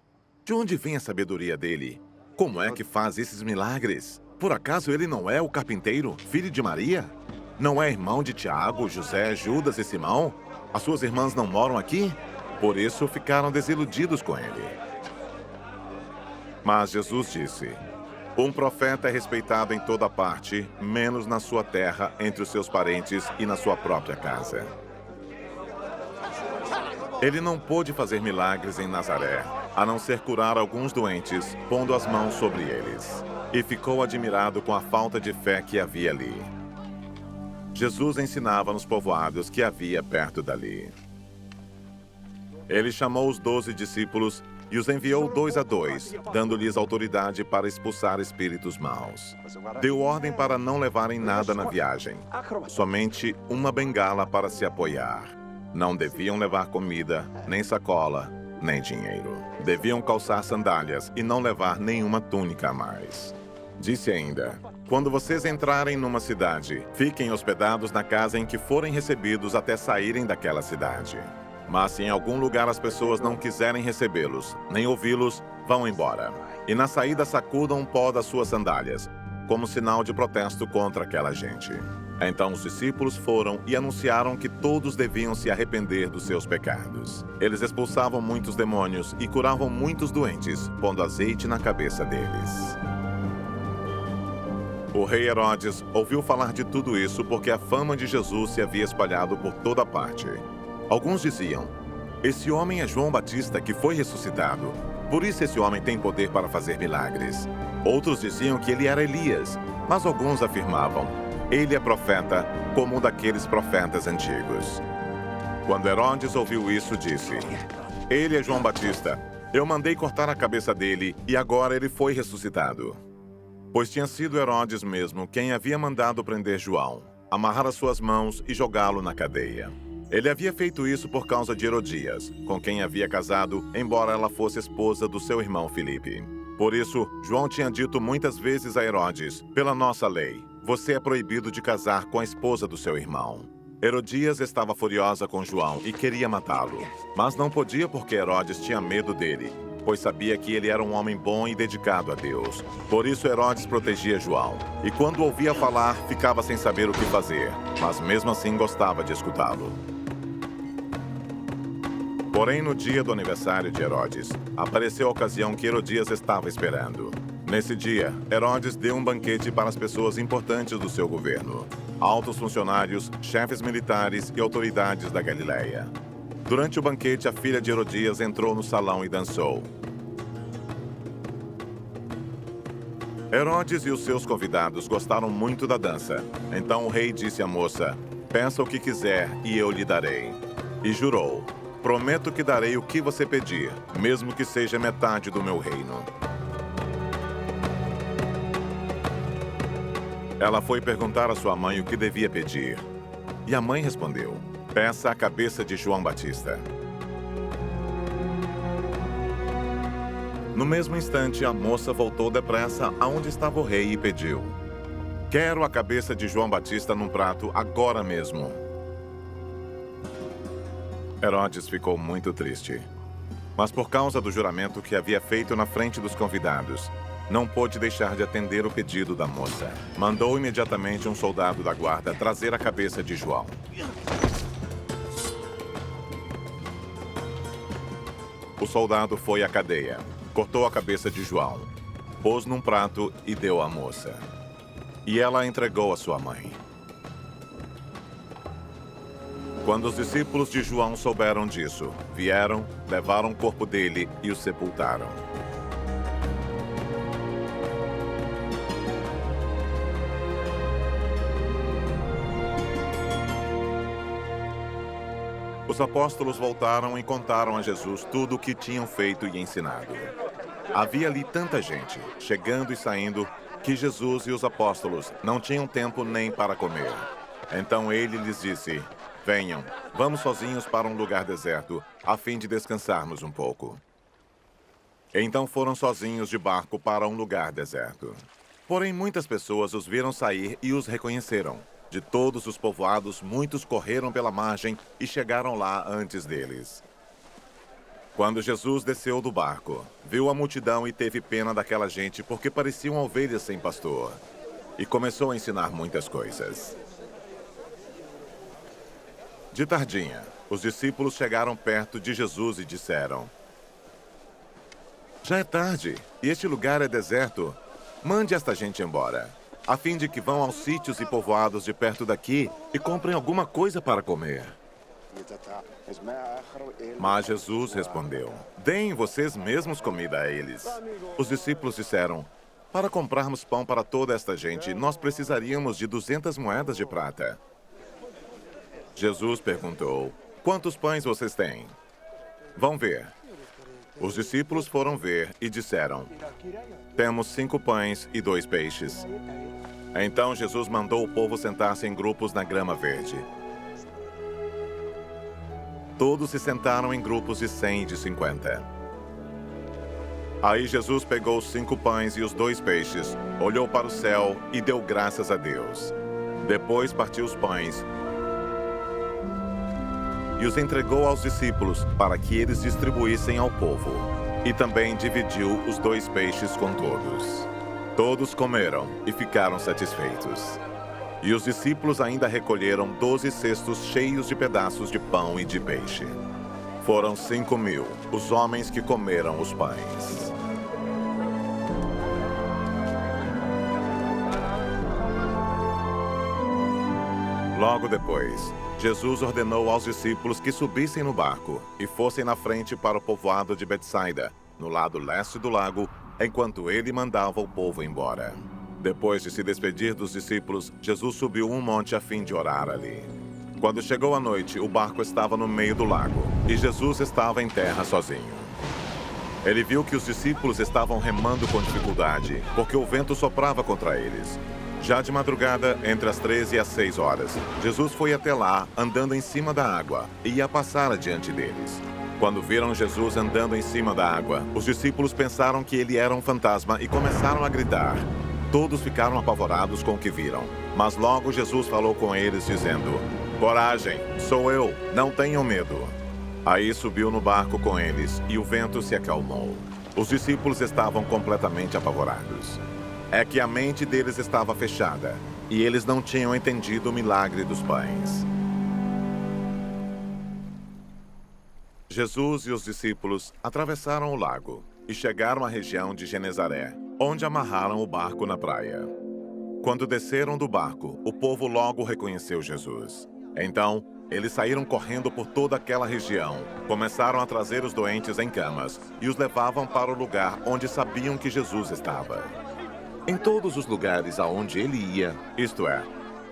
S1: De onde vem a sabedoria dele? Como é que faz esses milagres? Por acaso ele não é o carpinteiro, filho de Maria? Não é irmão de Tiago, José, Judas e Simão? As suas irmãs não moram aqui?" Por isso ficaram desiludidos com ele. Mas Jesus disse: "Um profeta é respeitado em toda parte, menos na sua terra, entre os seus parentes e na sua própria casa." Ele não pôde fazer milagres em Nazaré, a não ser curar alguns doentes, pondo as mãos sobre eles. E ficou admirado com a falta de fé que havia ali. Jesus ensinava nos povoados que havia perto dali. Ele chamou os 12 discípulos e os enviou 2 a 2, dando-lhes autoridade para expulsar espíritos maus. Deu ordem para não levarem nada na viagem, somente uma bengala para se apoiar. Não deviam levar comida, nem sacola, nem dinheiro. Deviam calçar sandálias e não levar nenhuma túnica a mais. Disse ainda: quando vocês entrarem numa cidade, fiquem hospedados na casa em que forem recebidos até saírem daquela cidade. Mas se em algum lugar as pessoas não quiserem recebê-los, nem ouvi-los, vão embora. E na saída sacudam o pó das suas sandálias, como sinal de protesto contra aquela gente. Então os discípulos foram e anunciaram que todos deviam se arrepender dos seus pecados. Eles expulsavam muitos demônios e curavam muitos doentes, pondo azeite na cabeça deles. O rei Herodes ouviu falar de tudo isso porque a fama de Jesus se havia espalhado por toda parte. Alguns diziam: esse homem é João Batista que foi ressuscitado. Por isso esse homem tem poder para fazer milagres. Outros diziam que ele era Elias, mas alguns afirmavam: ele é profeta, como um daqueles profetas antigos. Quando Herodes ouviu isso, disse: ele é João Batista. Eu mandei cortar a cabeça dele e agora ele foi ressuscitado. Pois tinha sido Herodes mesmo quem havia mandado prender João, amarrar as suas mãos e jogá-lo na cadeia. Ele havia feito isso por causa de Herodias, com quem havia casado, embora ela fosse esposa do seu irmão Filipe. Por isso, João tinha dito muitas vezes a Herodes: pela nossa lei, você é proibido de casar com a esposa do seu irmão. Herodias estava furiosa com João e queria matá-lo, mas não podia porque Herodes tinha medo dele, pois sabia que ele era um homem bom e dedicado a Deus. Por isso Herodes protegia João, e quando ouvia falar, ficava sem saber o que fazer, mas mesmo assim gostava de escutá-lo. Porém, no dia do aniversário de Herodes, apareceu a ocasião que Herodias estava esperando. Nesse dia, Herodes deu um banquete para as pessoas importantes do seu governo, altos funcionários, chefes militares e autoridades da Galileia. Durante o banquete, a filha de Herodias entrou no salão e dançou. Herodes e os seus convidados gostaram muito da dança. Então o rei disse à moça: peça o que quiser e eu lhe darei. E jurou: prometo que darei o que você pedir, mesmo que seja metade do meu reino. Ela foi perguntar à sua mãe o que devia pedir. E a mãe respondeu: peça a cabeça de João Batista. No mesmo instante, a moça voltou depressa aonde estava o rei e pediu: quero a cabeça de João Batista num prato agora mesmo. Herodes ficou muito triste. Mas por causa do juramento que havia feito na frente dos convidados, não pôde deixar de atender o pedido da moça. Mandou imediatamente um soldado da guarda trazer a cabeça de João. O soldado foi à cadeia, cortou a cabeça de João, pôs num prato e deu à moça. E ela a entregou à sua mãe. Quando os discípulos de João souberam disso, vieram, levaram o corpo dele e o sepultaram. Os apóstolos voltaram e contaram a Jesus tudo o que tinham feito e ensinado. Havia ali tanta gente, chegando e saindo, que Jesus e os apóstolos não tinham tempo nem para comer. Então ele lhes disse: venham, vamos sozinhos para um lugar deserto, a fim de descansarmos um pouco. Então foram sozinhos de barco para um lugar deserto. Porém, muitas pessoas os viram sair e os reconheceram. De todos os povoados, muitos correram pela margem e chegaram lá antes deles. Quando Jesus desceu do barco, viu a multidão e teve pena daquela gente porque pareciam ovelhas sem pastor. E começou a ensinar muitas coisas. De tardinha, os discípulos chegaram perto de Jesus e disseram: já é tarde e este lugar é deserto. Mande esta gente embora, a fim de que vão aos sítios e povoados de perto daqui e comprem alguma coisa para comer. Mas Jesus respondeu: deem vocês mesmos comida a eles. Os discípulos disseram: para comprarmos pão para toda esta gente, nós precisaríamos de 200 moedas de prata. Jesus perguntou: quantos pães vocês têm? Vão ver. Os discípulos foram ver e disseram: temos 5 pães e 2 peixes. Então Jesus mandou o povo sentar-se em grupos na grama verde. Todos se sentaram em grupos de 100 e de 50. Aí Jesus pegou os 5 pães e os 2 peixes, olhou para o céu e deu graças a Deus. Depois partiu os pães e os entregou aos discípulos para que eles distribuíssem ao povo. E também dividiu os 2 peixes com todos. Todos comeram e ficaram satisfeitos. E os discípulos ainda recolheram 12 cestos cheios de pedaços de pão e de peixe. Foram 5.000 os homens que comeram os pães. Logo depois, Jesus ordenou aos discípulos que subissem no barco e fossem na frente para o povoado de Betsaida, no lado leste do lago, enquanto ele mandava o povo embora. Depois de se despedir dos discípulos, Jesus subiu um monte a fim de orar ali. Quando chegou a noite, o barco estava no meio do lago e Jesus estava em terra sozinho. Ele viu que os discípulos estavam remando com dificuldade, porque o vento soprava contra eles. Já de madrugada, entre as 13 e as 6 horas, Jesus foi até lá, andando em cima da água, e ia passar adiante deles. Quando viram Jesus andando em cima da água, os discípulos pensaram que ele era um fantasma e começaram a gritar. Todos ficaram apavorados com o que viram. Mas logo Jesus falou com eles, dizendo: coragem, sou eu, não tenham medo. Aí subiu no barco com eles, e o vento se acalmou. Os discípulos estavam completamente apavorados. É que a mente deles estava fechada, e eles não tinham entendido o milagre dos pães. Jesus e os discípulos atravessaram o lago e chegaram à região de Genezaré, onde amarraram o barco na praia. Quando desceram do barco, o povo logo reconheceu Jesus. Então, eles saíram correndo por toda aquela região, começaram a trazer os doentes em camas e os levavam para o lugar onde sabiam que Jesus estava. Em todos os lugares aonde ele ia, isto é,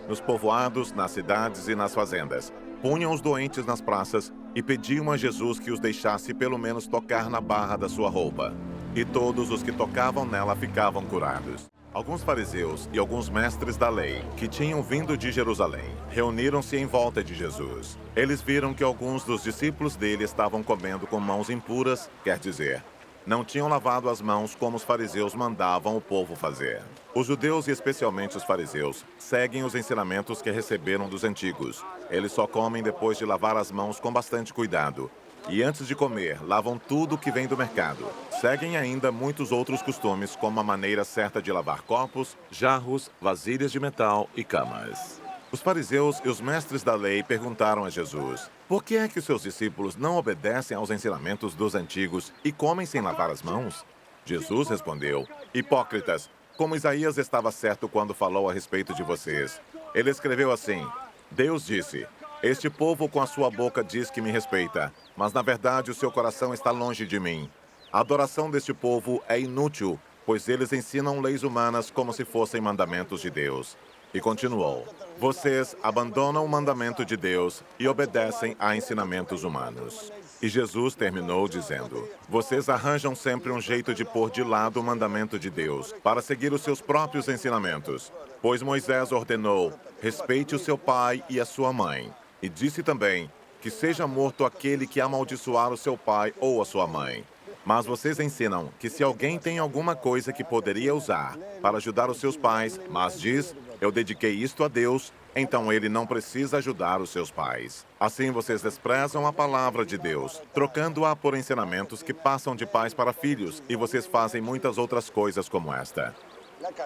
S1: nos povoados, nas cidades e nas fazendas, punham os doentes nas praças e pediam a Jesus que os deixasse pelo menos tocar na barra da sua roupa. E todos os que tocavam nela ficavam curados. Alguns fariseus e alguns mestres da lei, que tinham vindo de Jerusalém, reuniram-se em volta de Jesus. Eles viram que alguns dos discípulos dele estavam comendo com mãos impuras, quer dizer, não tinham lavado as mãos como os fariseus mandavam o povo fazer. Os judeus, e especialmente os fariseus, seguem os ensinamentos que receberam dos antigos. Eles só comem depois de lavar as mãos com bastante cuidado. E antes de comer, lavam tudo que vem do mercado. Seguem ainda muitos outros costumes, como a maneira certa de lavar copos, jarros, vasilhas de metal e camas. Os fariseus e os mestres da lei perguntaram a Jesus: por que é que os seus discípulos não obedecem aos ensinamentos dos antigos e comem sem lavar as mãos? Jesus respondeu: hipócritas, como Isaías estava certo quando falou a respeito de vocês. Ele escreveu assim: Deus disse: este povo com a sua boca diz que me respeita, mas na verdade o seu coração está longe de mim. A adoração deste povo é inútil, pois eles ensinam leis humanas como se fossem mandamentos de Deus. E continuou: vocês abandonam o mandamento de Deus e obedecem a ensinamentos humanos. E Jesus terminou dizendo: vocês arranjam sempre um jeito de pôr de lado o mandamento de Deus para seguir os seus próprios ensinamentos. Pois Moisés ordenou: respeite o seu pai e a sua mãe. E disse também que seja morto aquele que amaldiçoar o seu pai ou a sua mãe. Mas vocês ensinam que se alguém tem alguma coisa que poderia usar para ajudar os seus pais, mas diz: eu dediquei isto a Deus, então ele não precisa ajudar os seus pais. Assim vocês desprezam a palavra de Deus, trocando-a por ensinamentos que passam de pais para filhos, e vocês fazem muitas outras coisas como esta.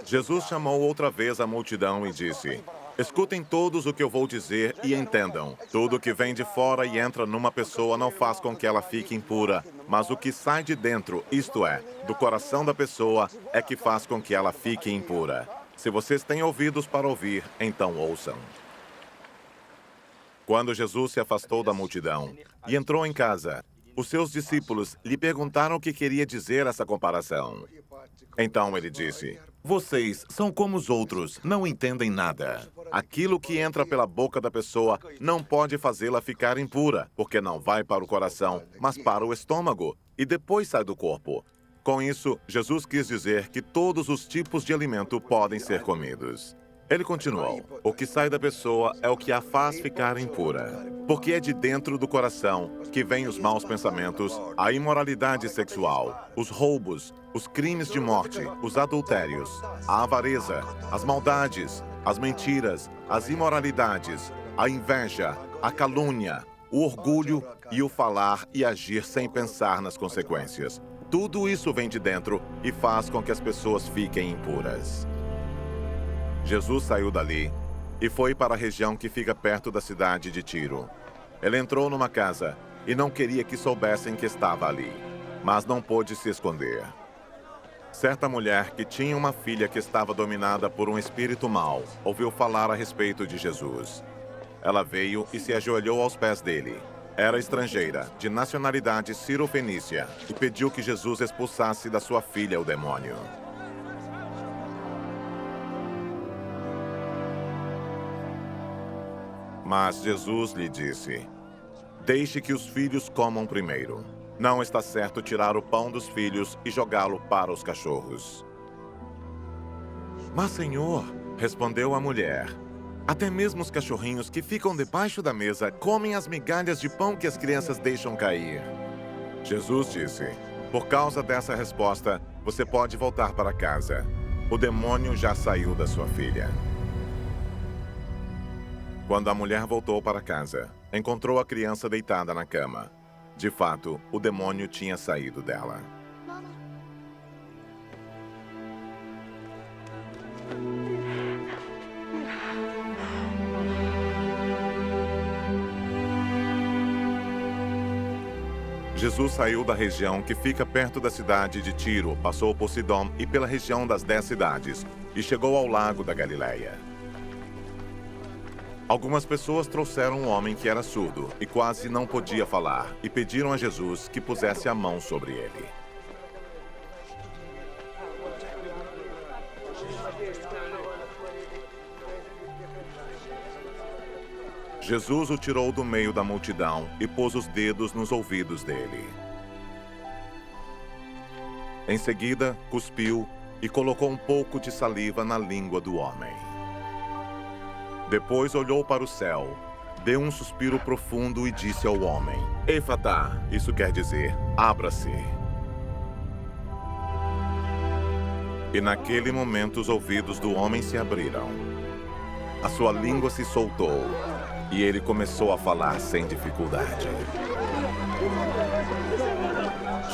S1: Jesus chamou outra vez a multidão e disse: escutem todos o que eu vou dizer e entendam. Tudo que vem de fora e entra numa pessoa não faz com que ela fique impura, mas o que sai de dentro, isto é, do coração da pessoa, é que faz com que ela fique impura. Se vocês têm ouvidos para ouvir, então ouçam. Quando Jesus se afastou da multidão e entrou em casa, os seus discípulos lhe perguntaram o que queria dizer essa comparação. Então ele disse: "Vocês são como os outros, não entendem nada. Aquilo que entra pela boca da pessoa não pode fazê-la ficar impura, porque não vai para o coração, mas para o estômago, e depois sai do corpo." Com isso, Jesus quis dizer que todos os tipos de alimento podem ser comidos. Ele continuou: "O que sai da pessoa é o que a faz ficar impura. Porque é de dentro do coração que vêm os maus pensamentos, a imoralidade sexual, os roubos, os crimes de morte, os adultérios, a avareza, as maldades, as mentiras, as imoralidades, a inveja, a calúnia, o orgulho e o falar e agir sem pensar nas consequências. Tudo isso vem de dentro e faz com que as pessoas fiquem impuras." Jesus saiu dali e foi para a região que fica perto da cidade de Tiro. Ele entrou numa casa e não queria que soubessem que estava ali, mas não pôde se esconder. Certa mulher que tinha uma filha que estava dominada por um espírito mau ouviu falar a respeito de Jesus. Ela veio e se ajoelhou aos pés dele. Era estrangeira, de nacionalidade sírio-fenícia, e pediu que Jesus expulsasse da sua filha o demônio. Mas Jesus lhe disse: "Deixe que os filhos comam primeiro. Não está certo tirar o pão dos filhos e jogá-lo para os cachorros." "Mas, Senhor", respondeu a mulher, "até mesmo os cachorrinhos que ficam debaixo da mesa comem as migalhas de pão que as crianças deixam cair." Jesus disse: "Por causa dessa resposta, você pode voltar para casa. O demônio já saiu da sua filha." Quando a mulher voltou para casa, encontrou a criança deitada na cama. De fato, o demônio tinha saído dela. Jesus saiu da região que fica perto da cidade de Tiro, passou por Sidom e pela região das 10 cidades, e chegou ao lago da Galileia. Algumas pessoas trouxeram um homem que era surdo e quase não podia falar, e pediram a Jesus que pusesse a mão sobre ele. Jesus o tirou do meio da multidão e pôs os dedos nos ouvidos dele. Em seguida, cuspiu e colocou um pouco de saliva na língua do homem. Depois olhou para o céu, deu um suspiro profundo e disse ao homem: "Efatá", isso quer dizer, abra-se. E naquele momento os ouvidos do homem se abriram. A sua língua se soltou e ele começou a falar sem dificuldade.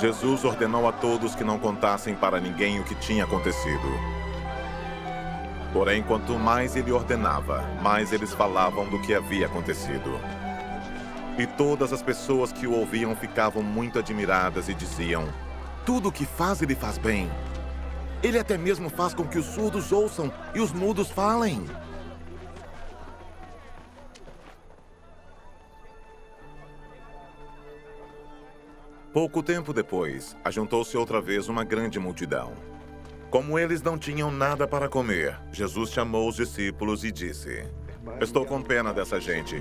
S1: Jesus ordenou a todos que não contassem para ninguém o que tinha acontecido. Porém, quanto mais ele ordenava, mais eles falavam do que havia acontecido. E todas as pessoas que o ouviam ficavam muito admiradas e diziam: "Tudo o que faz, ele faz bem. Ele até mesmo faz com que os surdos ouçam e os mudos falem." Pouco tempo depois, ajuntou-se outra vez uma grande multidão. Como eles não tinham nada para comer, Jesus chamou os discípulos e disse: "Estou com pena dessa gente,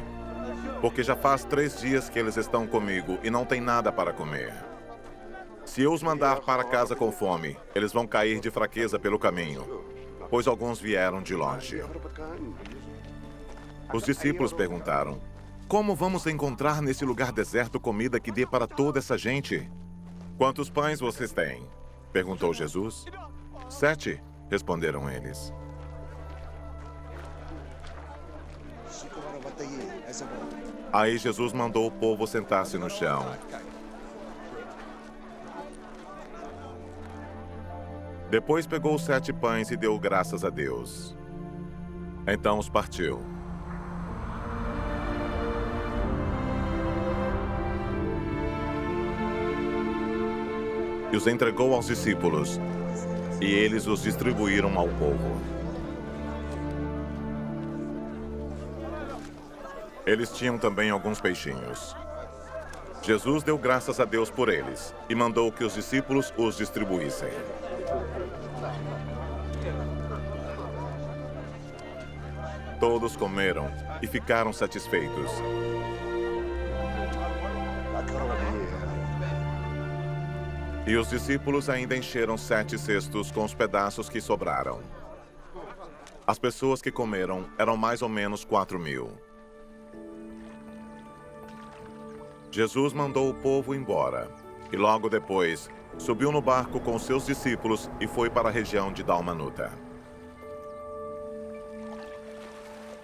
S1: porque já faz 3 dias que eles estão comigo e não têm nada para comer. Se eu os mandar para casa com fome, eles vão cair de fraqueza pelo caminho, pois alguns vieram de longe." Os discípulos perguntaram: "Como vamos encontrar nesse lugar deserto comida que dê para toda essa gente?" "Quantos pães vocês têm?" perguntou Jesus. 7, responderam eles. Aí Jesus mandou o povo sentar-se no chão. Depois pegou os 7 pães e deu graças a Deus. Então os partiu. E os entregou aos discípulos, e eles os distribuíram ao povo. Eles tinham também alguns peixinhos. Jesus deu graças a Deus por eles e mandou que os discípulos os distribuíssem. Todos comeram e ficaram satisfeitos. E os discípulos ainda encheram 7 cestos com os pedaços que sobraram. As pessoas que comeram eram mais ou menos 4.000. Jesus mandou o povo embora e logo depois subiu no barco com seus discípulos e foi para a região de Dalmanuta.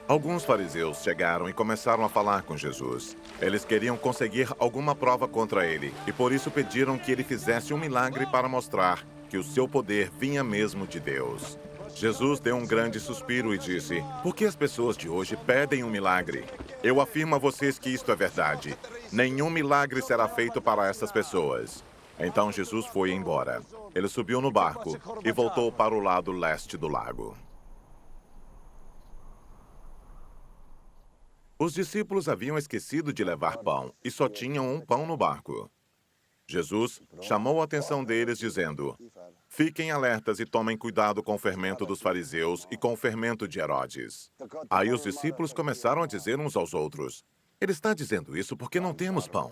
S1: Alguns fariseus chegaram e começaram a falar com Jesus. Eles queriam conseguir alguma prova contra ele e por isso pediram que ele fizesse um milagre para mostrar que o seu poder vinha mesmo de Deus. Jesus deu um grande suspiro e disse: "Por que as pessoas de hoje pedem um milagre? Eu afirmo a vocês que isto é verdade. Nenhum milagre será feito para essas pessoas." Então Jesus foi embora. Ele subiu no barco e voltou para o lado leste do lago. Os discípulos haviam esquecido de levar pão e só tinham um pão no barco. Jesus chamou a atenção deles, dizendo: "Fiquem alertas e tomem cuidado com o fermento dos fariseus e com o fermento de Herodes." Aí os discípulos começaram a dizer uns aos outros: "Ele está dizendo isso porque não temos pão."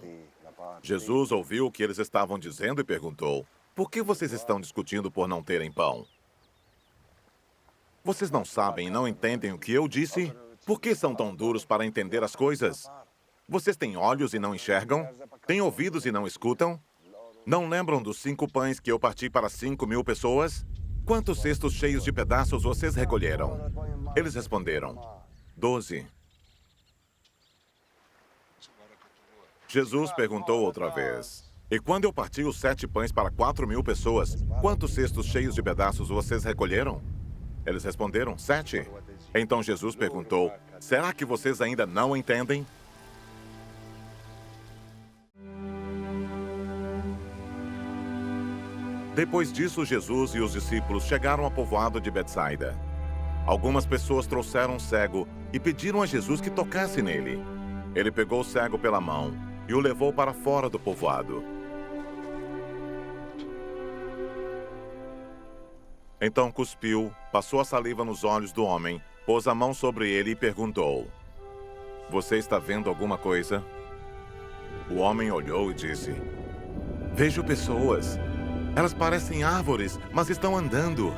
S1: Jesus ouviu o que eles estavam dizendo e perguntou: "Por que vocês estão discutindo por não terem pão? Vocês não sabem e não entendem o que eu disse? Por que são tão duros para entender as coisas? Vocês têm olhos e não enxergam? Têm ouvidos e não escutam? Não lembram dos 5 pães que eu parti para 5.000 pessoas? Quantos cestos cheios de pedaços vocês recolheram?" Eles responderam: 12. Jesus perguntou outra vez: "E quando eu parti os 7 pães para 4.000 pessoas, quantos cestos cheios de pedaços vocês recolheram?" Eles responderam: 7. Então Jesus perguntou: "Será que vocês ainda não entendem?" Depois disso, Jesus e os discípulos chegaram ao povoado de Betsaida. Algumas pessoas trouxeram um cego e pediram a Jesus que tocasse nele. Ele pegou o cego pela mão e o levou para fora do povoado. Então cuspiu, passou a saliva nos olhos do homem, pôs a mão sobre ele e perguntou: "Você está vendo alguma coisa?" O homem olhou e disse: "Vejo pessoas. Elas parecem árvores, mas estão andando."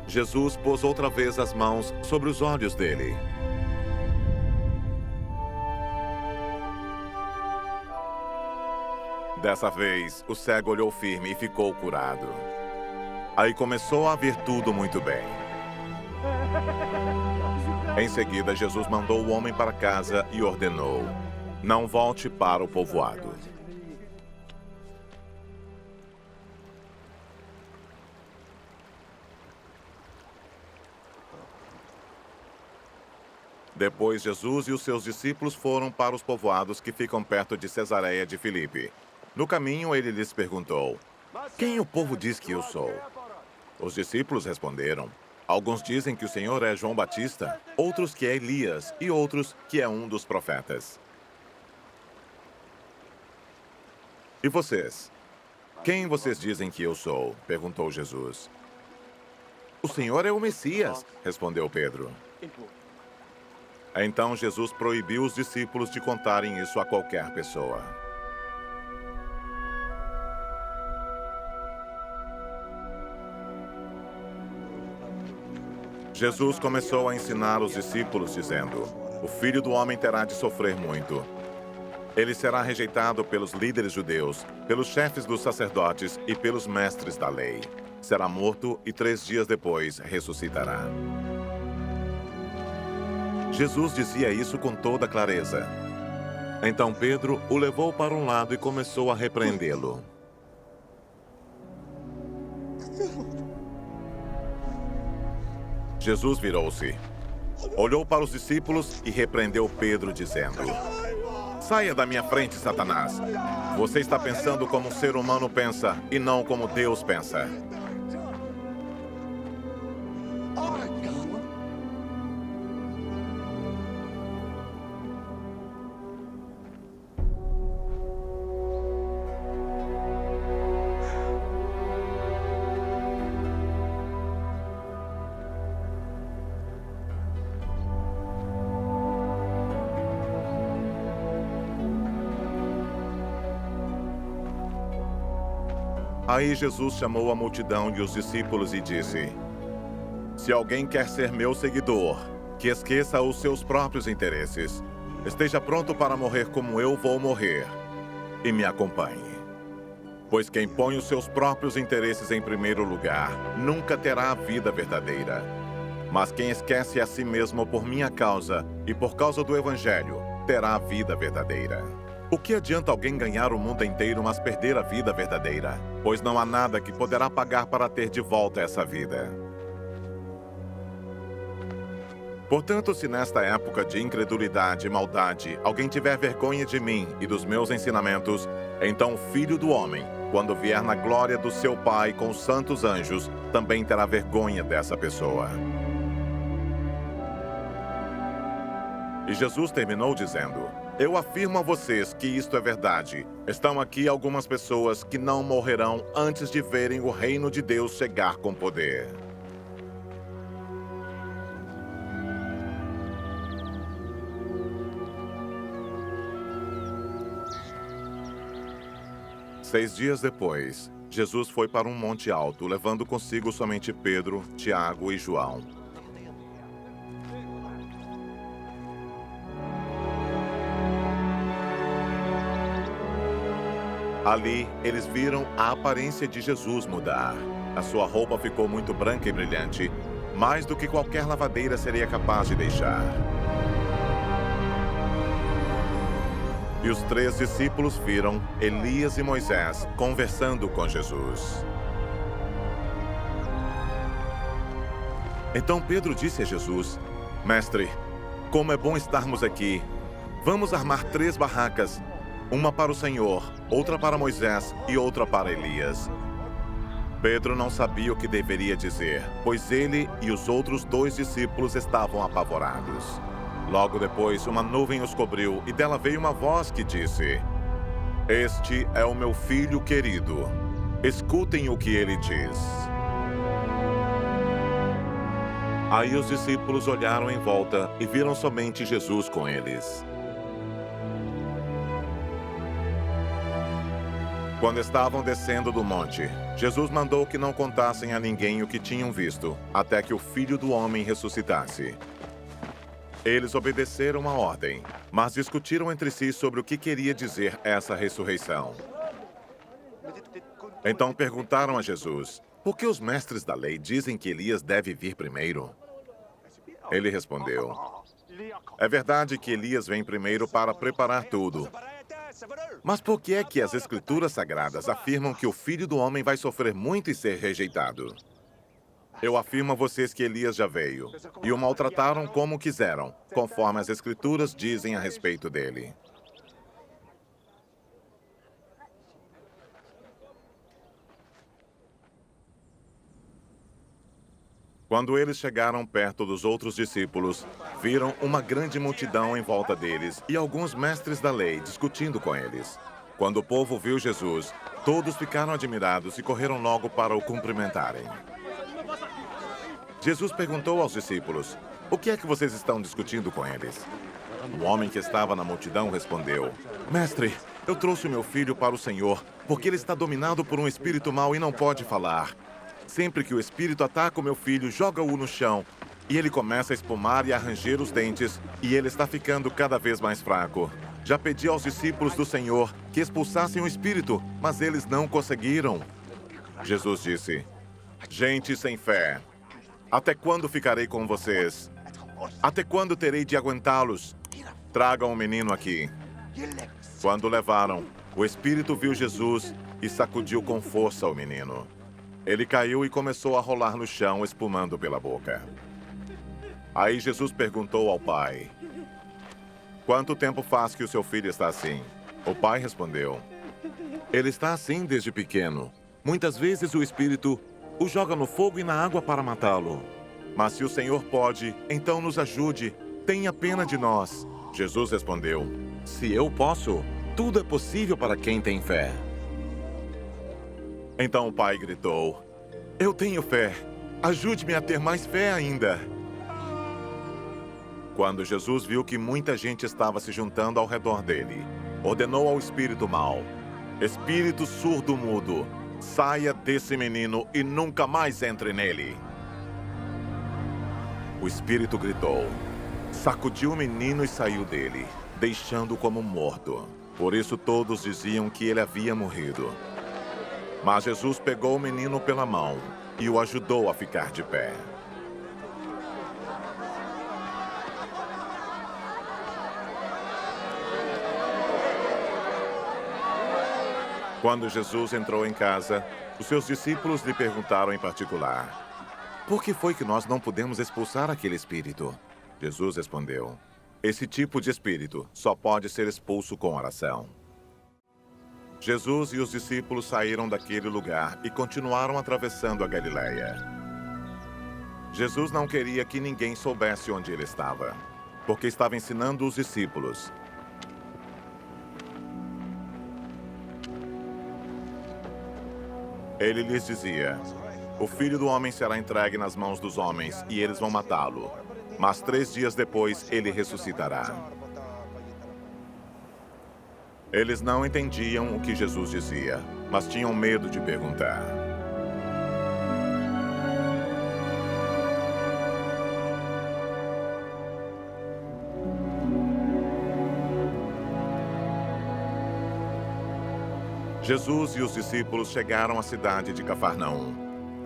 S1: Jesus pôs outra vez as mãos sobre os olhos dele. Dessa vez, o cego olhou firme e ficou curado. Aí começou a ver tudo muito bem. Em seguida, Jesus mandou o homem para casa e ordenou: "Não volte para o povoado." Depois, Jesus e os seus discípulos foram para os povoados que ficam perto de Cesareia de Filipe. No caminho, ele lhes perguntou: "Quem o povo diz que eu sou?" Os discípulos responderam: "Alguns dizem que o Senhor é João Batista, outros que é Elias e outros que é um dos profetas." "E vocês? Quem vocês dizem que eu sou?" perguntou Jesus. "O Senhor é o Messias", respondeu Pedro. Então Jesus proibiu os discípulos de contarem isso a qualquer pessoa. Jesus começou a ensinar os discípulos, dizendo: "O Filho do Homem terá de sofrer muito. Ele será rejeitado pelos líderes judeus, pelos chefes dos sacerdotes e pelos mestres da lei. Será morto e 3 dias depois ressuscitará." Jesus dizia isso com toda clareza. Então Pedro o levou para um lado e começou a repreendê-lo. Jesus virou-se, olhou para os discípulos e repreendeu Pedro, dizendo: "Saia da minha frente, Satanás. Você está pensando como um ser humano pensa e não como Deus pensa." Aí Jesus chamou a multidão e os discípulos e disse: Se alguém quer ser meu seguidor, que esqueça os seus próprios interesses, esteja pronto para morrer como eu vou morrer, e me acompanhe. Pois quem põe os seus próprios interesses em primeiro lugar, nunca terá a vida verdadeira. Mas quem esquece a si mesmo por minha causa e por causa do Evangelho, terá a vida verdadeira. O que adianta alguém ganhar o mundo inteiro, mas perder a vida verdadeira? Pois não há nada que poderá pagar para ter de volta essa vida. Portanto, se nesta época de incredulidade e maldade alguém tiver vergonha de mim e dos meus ensinamentos, então o Filho do Homem, quando vier na glória do seu Pai com os santos anjos, também terá vergonha dessa pessoa. E Jesus terminou dizendo: Eu afirmo a vocês que isto é verdade. Estão aqui algumas pessoas que não morrerão antes de verem o reino de Deus chegar com poder. Seis dias depois, Jesus foi para um monte alto, levando consigo somente Pedro, Tiago e João. Ali, eles viram a aparência de Jesus mudar. A sua roupa ficou muito branca e brilhante, mais do que qualquer lavadeira seria capaz de deixar. E os 3 discípulos viram Elias e Moisés conversando com Jesus. Então Pedro disse a Jesus: Mestre, como é bom estarmos aqui. Vamos armar 3 barracas, uma para o Senhor, outra para Moisés e outra para Elias. Pedro não sabia o que deveria dizer, pois ele e os outros 2 discípulos estavam apavorados. Logo depois, uma nuvem os cobriu e dela veio uma voz que disse: Este é o meu filho querido. Escutem o que ele diz. Aí os discípulos olharam em volta e viram somente Jesus com eles. Quando estavam descendo do monte, Jesus mandou que não contassem a ninguém o que tinham visto, até que o Filho do Homem ressuscitasse. Eles obedeceram a ordem, mas discutiram entre si sobre o que queria dizer essa ressurreição. Então perguntaram a Jesus: Por que os mestres da lei dizem que Elias deve vir primeiro? Ele respondeu: É verdade que Elias vem primeiro para preparar tudo. Mas por que é que as Escrituras Sagradas afirmam que o Filho do Homem vai sofrer muito e ser rejeitado? Eu afirmo a vocês que Elias já veio, e o maltrataram como quiseram, conforme as Escrituras dizem a respeito dele. Quando eles chegaram perto dos outros discípulos, viram uma grande multidão em volta deles e alguns mestres da lei discutindo com eles. Quando o povo viu Jesus, todos ficaram admirados e correram logo para o cumprimentarem. Jesus perguntou aos discípulos: O que é que vocês estão discutindo com eles? O homem que estava na multidão respondeu: Mestre, eu trouxe o meu filho para o Senhor, porque ele está dominado por um espírito mau e não pode falar. Sempre que o espírito ataca o meu filho, joga-o no chão, e ele começa a espumar e a ranger os dentes, e ele está ficando cada vez mais fraco. Já pedi aos discípulos do Senhor que expulsassem o espírito, mas eles não conseguiram. Jesus disse: Gente sem fé, até quando ficarei com vocês? Até quando terei de aguentá-los? Tragam o menino aqui. Quando o levaram, o espírito viu Jesus e sacudiu com força o menino. Ele caiu e começou a rolar no chão, espumando pela boca. Aí Jesus perguntou ao pai: Quanto tempo faz que o seu filho está assim? O pai respondeu: Ele está assim desde pequeno. Muitas vezes o espírito o joga no fogo e na água para matá-lo. Mas se o Senhor pode, então nos ajude. Tenha pena de nós. Jesus respondeu: Se eu posso, tudo é possível para quem tem fé. Então o pai gritou: Eu tenho fé. Ajude-me a ter mais fé ainda. Quando Jesus viu que muita gente estava se juntando ao redor dele, ordenou ao espírito mau: Espírito surdo-mudo, Saia desse menino e nunca mais entre nele. O espírito gritou, sacudiu o menino e saiu dele, deixando-o como morto. Por isso todos diziam que ele havia morrido. Mas Jesus pegou o menino pela mão e o ajudou a ficar de pé. Quando Jesus entrou em casa, os seus discípulos lhe perguntaram em particular: por que foi que nós não pudemos expulsar aquele espírito? Jesus respondeu: esse tipo de espírito só pode ser expulso com oração. Jesus e os discípulos saíram daquele lugar e continuaram atravessando a Galileia. Jesus não queria que ninguém soubesse onde ele estava, porque estava ensinando os discípulos. Ele lhes dizia: o Filho do Homem será entregue nas mãos dos homens e eles vão matá-lo. Mas 3 dias depois ele ressuscitará. Eles não entendiam o que Jesus dizia, mas tinham medo de perguntar. Jesus e os discípulos chegaram à cidade de Cafarnaum.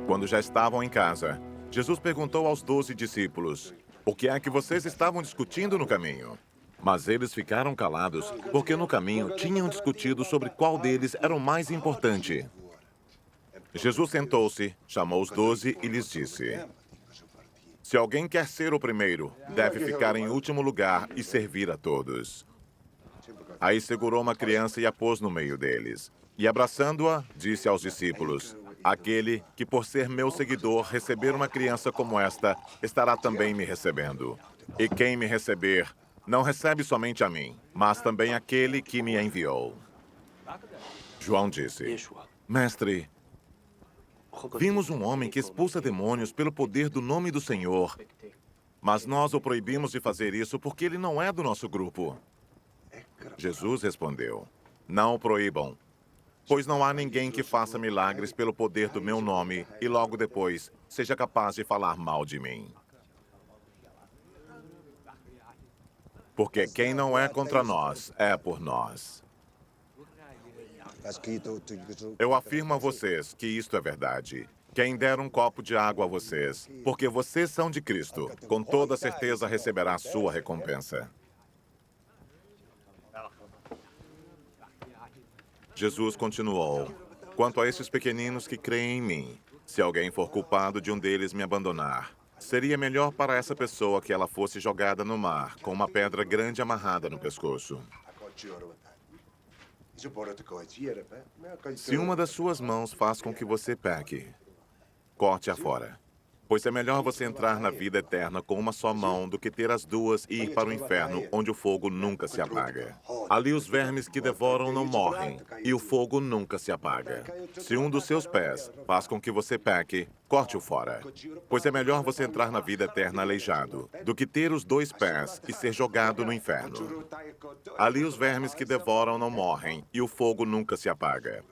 S1: Quando já estavam em casa, Jesus perguntou aos 12 discípulos: o que é que vocês estavam discutindo no caminho? Mas eles ficaram calados, porque no caminho tinham discutido sobre qual deles era o mais importante. Jesus sentou-se, chamou os 12 e lhes disse: se alguém quer ser o primeiro, deve ficar em último lugar e servir a todos. Aí segurou uma criança e a pôs no meio deles. E abraçando-a, disse aos discípulos: aquele que, por ser meu seguidor, receber uma criança como esta, estará também me recebendo. E quem me receber, não recebe somente a mim, mas também aquele que me enviou. João disse: mestre, vimos um homem que expulsa demônios pelo poder do nome do Senhor, mas nós o proibimos de fazer isso porque ele não é do nosso grupo. Jesus respondeu: não o proíbam, pois não há ninguém que faça milagres pelo poder do meu nome e logo depois seja capaz de falar mal de mim. Porque quem não é contra nós, é por nós. Eu afirmo a vocês que isto é verdade. Quem der um copo de água a vocês, porque vocês são de Cristo, com toda certeza receberá a sua recompensa. Jesus continuou: quanto a esses pequeninos que creem em mim, se alguém for culpado de um deles me abandonar, seria melhor para essa pessoa que ela fosse jogada no mar com uma pedra grande amarrada no pescoço. Se uma das suas mãos faz com que você peque, corte-a fora. Pois é melhor você entrar na vida eterna com uma só mão do que ter as duas e ir para o inferno, onde o fogo nunca se apaga. Ali os vermes que devoram não morrem, e o fogo nunca se apaga. Se um dos seus pés faz com que você peque, corte-o fora. Pois é melhor você entrar na vida eterna aleijado, do que ter os 2 pés e ser jogado no inferno. Ali os vermes que devoram não morrem, e o fogo nunca se apaga.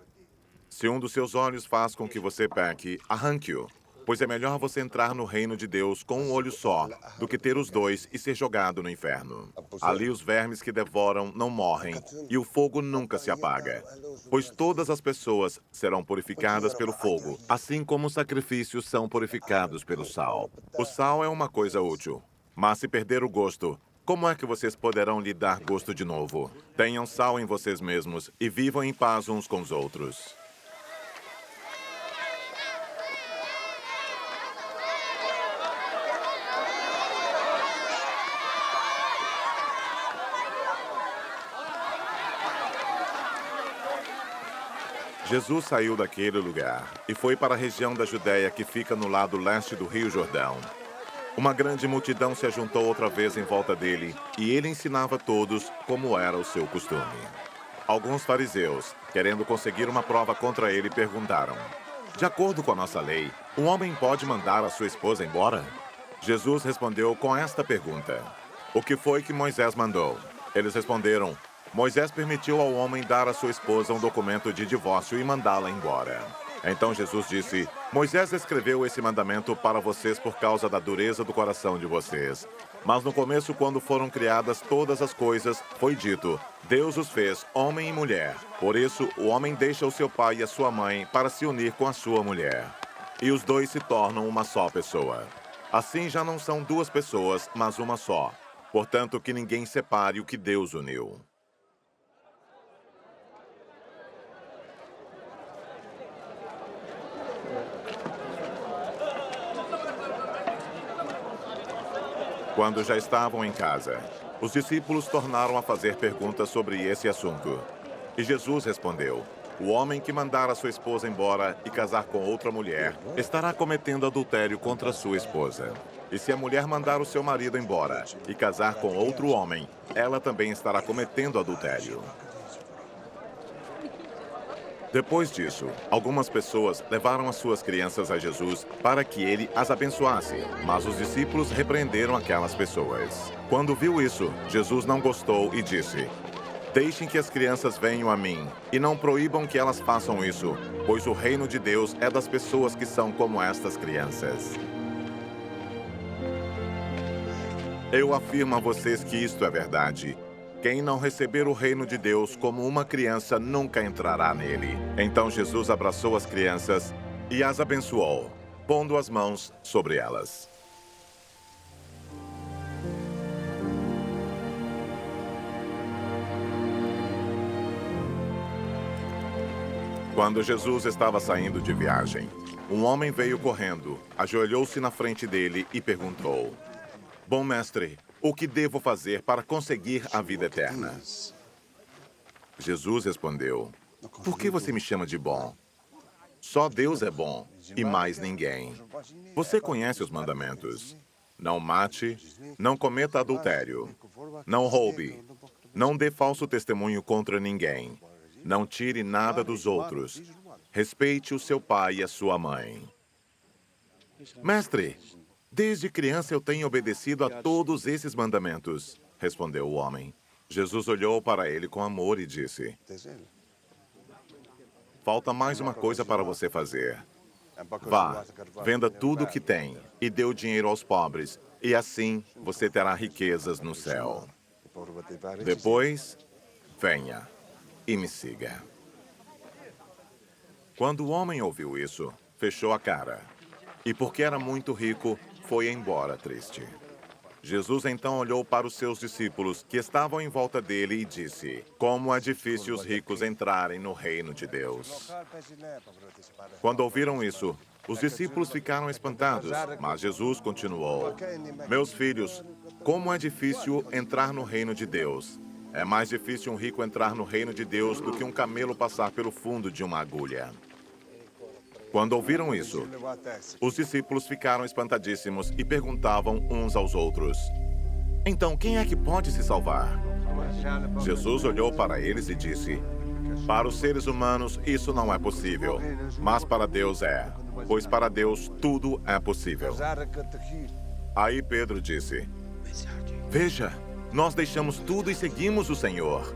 S1: Se um dos seus olhos faz com que você peque, arranque-o. Pois é melhor você entrar no reino de Deus com um olho só, do que ter os 2 e ser jogado no inferno. Ali os vermes que devoram não morrem, e o fogo nunca se apaga. Pois todas as pessoas serão purificadas pelo fogo, assim como os sacrifícios são purificados pelo sal. O sal é uma coisa útil, mas se perder o gosto, como é que vocês poderão lhe dar gosto de novo? Tenham sal em vocês mesmos e vivam em paz uns com os outros. Jesus saiu daquele lugar e foi para a região da Judéia que fica no lado leste do Rio Jordão. Uma grande multidão se ajuntou outra vez em volta dele e ele ensinava todos como era o seu costume. Alguns fariseus, querendo conseguir uma prova contra ele, perguntaram: de acordo com a nossa lei, um homem pode mandar a sua esposa embora? Jesus respondeu com esta pergunta: o que foi que Moisés mandou? Eles responderam: Moisés permitiu ao homem dar à sua esposa um documento de divórcio e mandá-la embora. Então Jesus disse: Moisés escreveu esse mandamento para vocês por causa da dureza do coração de vocês. Mas no começo, quando foram criadas todas as coisas, foi dito: Deus os fez homem e mulher. Por isso, o homem deixa o seu pai e a sua mãe para se unir com a sua mulher. E os dois se tornam uma só pessoa. Assim já não são duas pessoas, mas uma só. Portanto, que ninguém separe o que Deus uniu. Quando já estavam em casa, os discípulos tornaram a fazer perguntas sobre esse assunto. E Jesus respondeu: O homem que mandar a sua esposa embora e casar com outra mulher estará cometendo adultério contra sua esposa. E se a mulher mandar o seu marido embora e casar com outro homem, ela também estará cometendo adultério. Depois disso, algumas pessoas levaram as suas crianças a Jesus para que ele as abençoasse, mas os discípulos repreenderam aquelas pessoas. Quando viu isso, Jesus não gostou e disse: Deixem que as crianças venham a mim, e não proíbam que elas façam isso, pois o reino de Deus é das pessoas que são como estas crianças. Eu afirmo a vocês que isto é verdade. Quem não receber o reino de Deus como uma criança nunca entrará nele. Então Jesus abraçou as crianças e as abençoou, pondo as mãos sobre elas. Quando Jesus estava saindo de viagem, um homem veio correndo, ajoelhou-se na frente dele e perguntou: Bom mestre, o que devo fazer para conseguir a vida eterna? Jesus respondeu: Por que você me chama de bom? Só Deus é bom e mais ninguém. Você conhece os mandamentos: não mate, não cometa adultério, não roube, não dê falso testemunho contra ninguém, não tire nada dos outros, respeite o seu pai e a sua mãe. Mestre, desde criança eu tenho obedecido a todos esses mandamentos, respondeu o homem. Jesus olhou para ele com amor e disse: Falta mais uma coisa para você fazer. Vá, venda tudo o que tem e dê o dinheiro aos pobres, e assim você terá riquezas no céu. Depois, venha e me siga. Quando o homem ouviu isso, fechou a cara. E porque era muito rico, foi embora triste. Jesus então olhou para os seus discípulos que estavam em volta dele e disse: Como é difícil os ricos entrarem no reino de Deus. Quando ouviram isso, os discípulos ficaram espantados, mas Jesus continuou: Meus filhos, como é difícil entrar no reino de Deus. É mais difícil um rico entrar no reino de Deus do que um camelo passar pelo fundo de uma agulha. Quando ouviram isso, os discípulos ficaram espantadíssimos e perguntavam uns aos outros: Então, quem é que pode se salvar? Jesus olhou para eles e disse: Para os seres humanos isso não é possível, mas para Deus é, pois para Deus tudo é possível. Aí Pedro disse: Veja, nós deixamos tudo e seguimos o Senhor.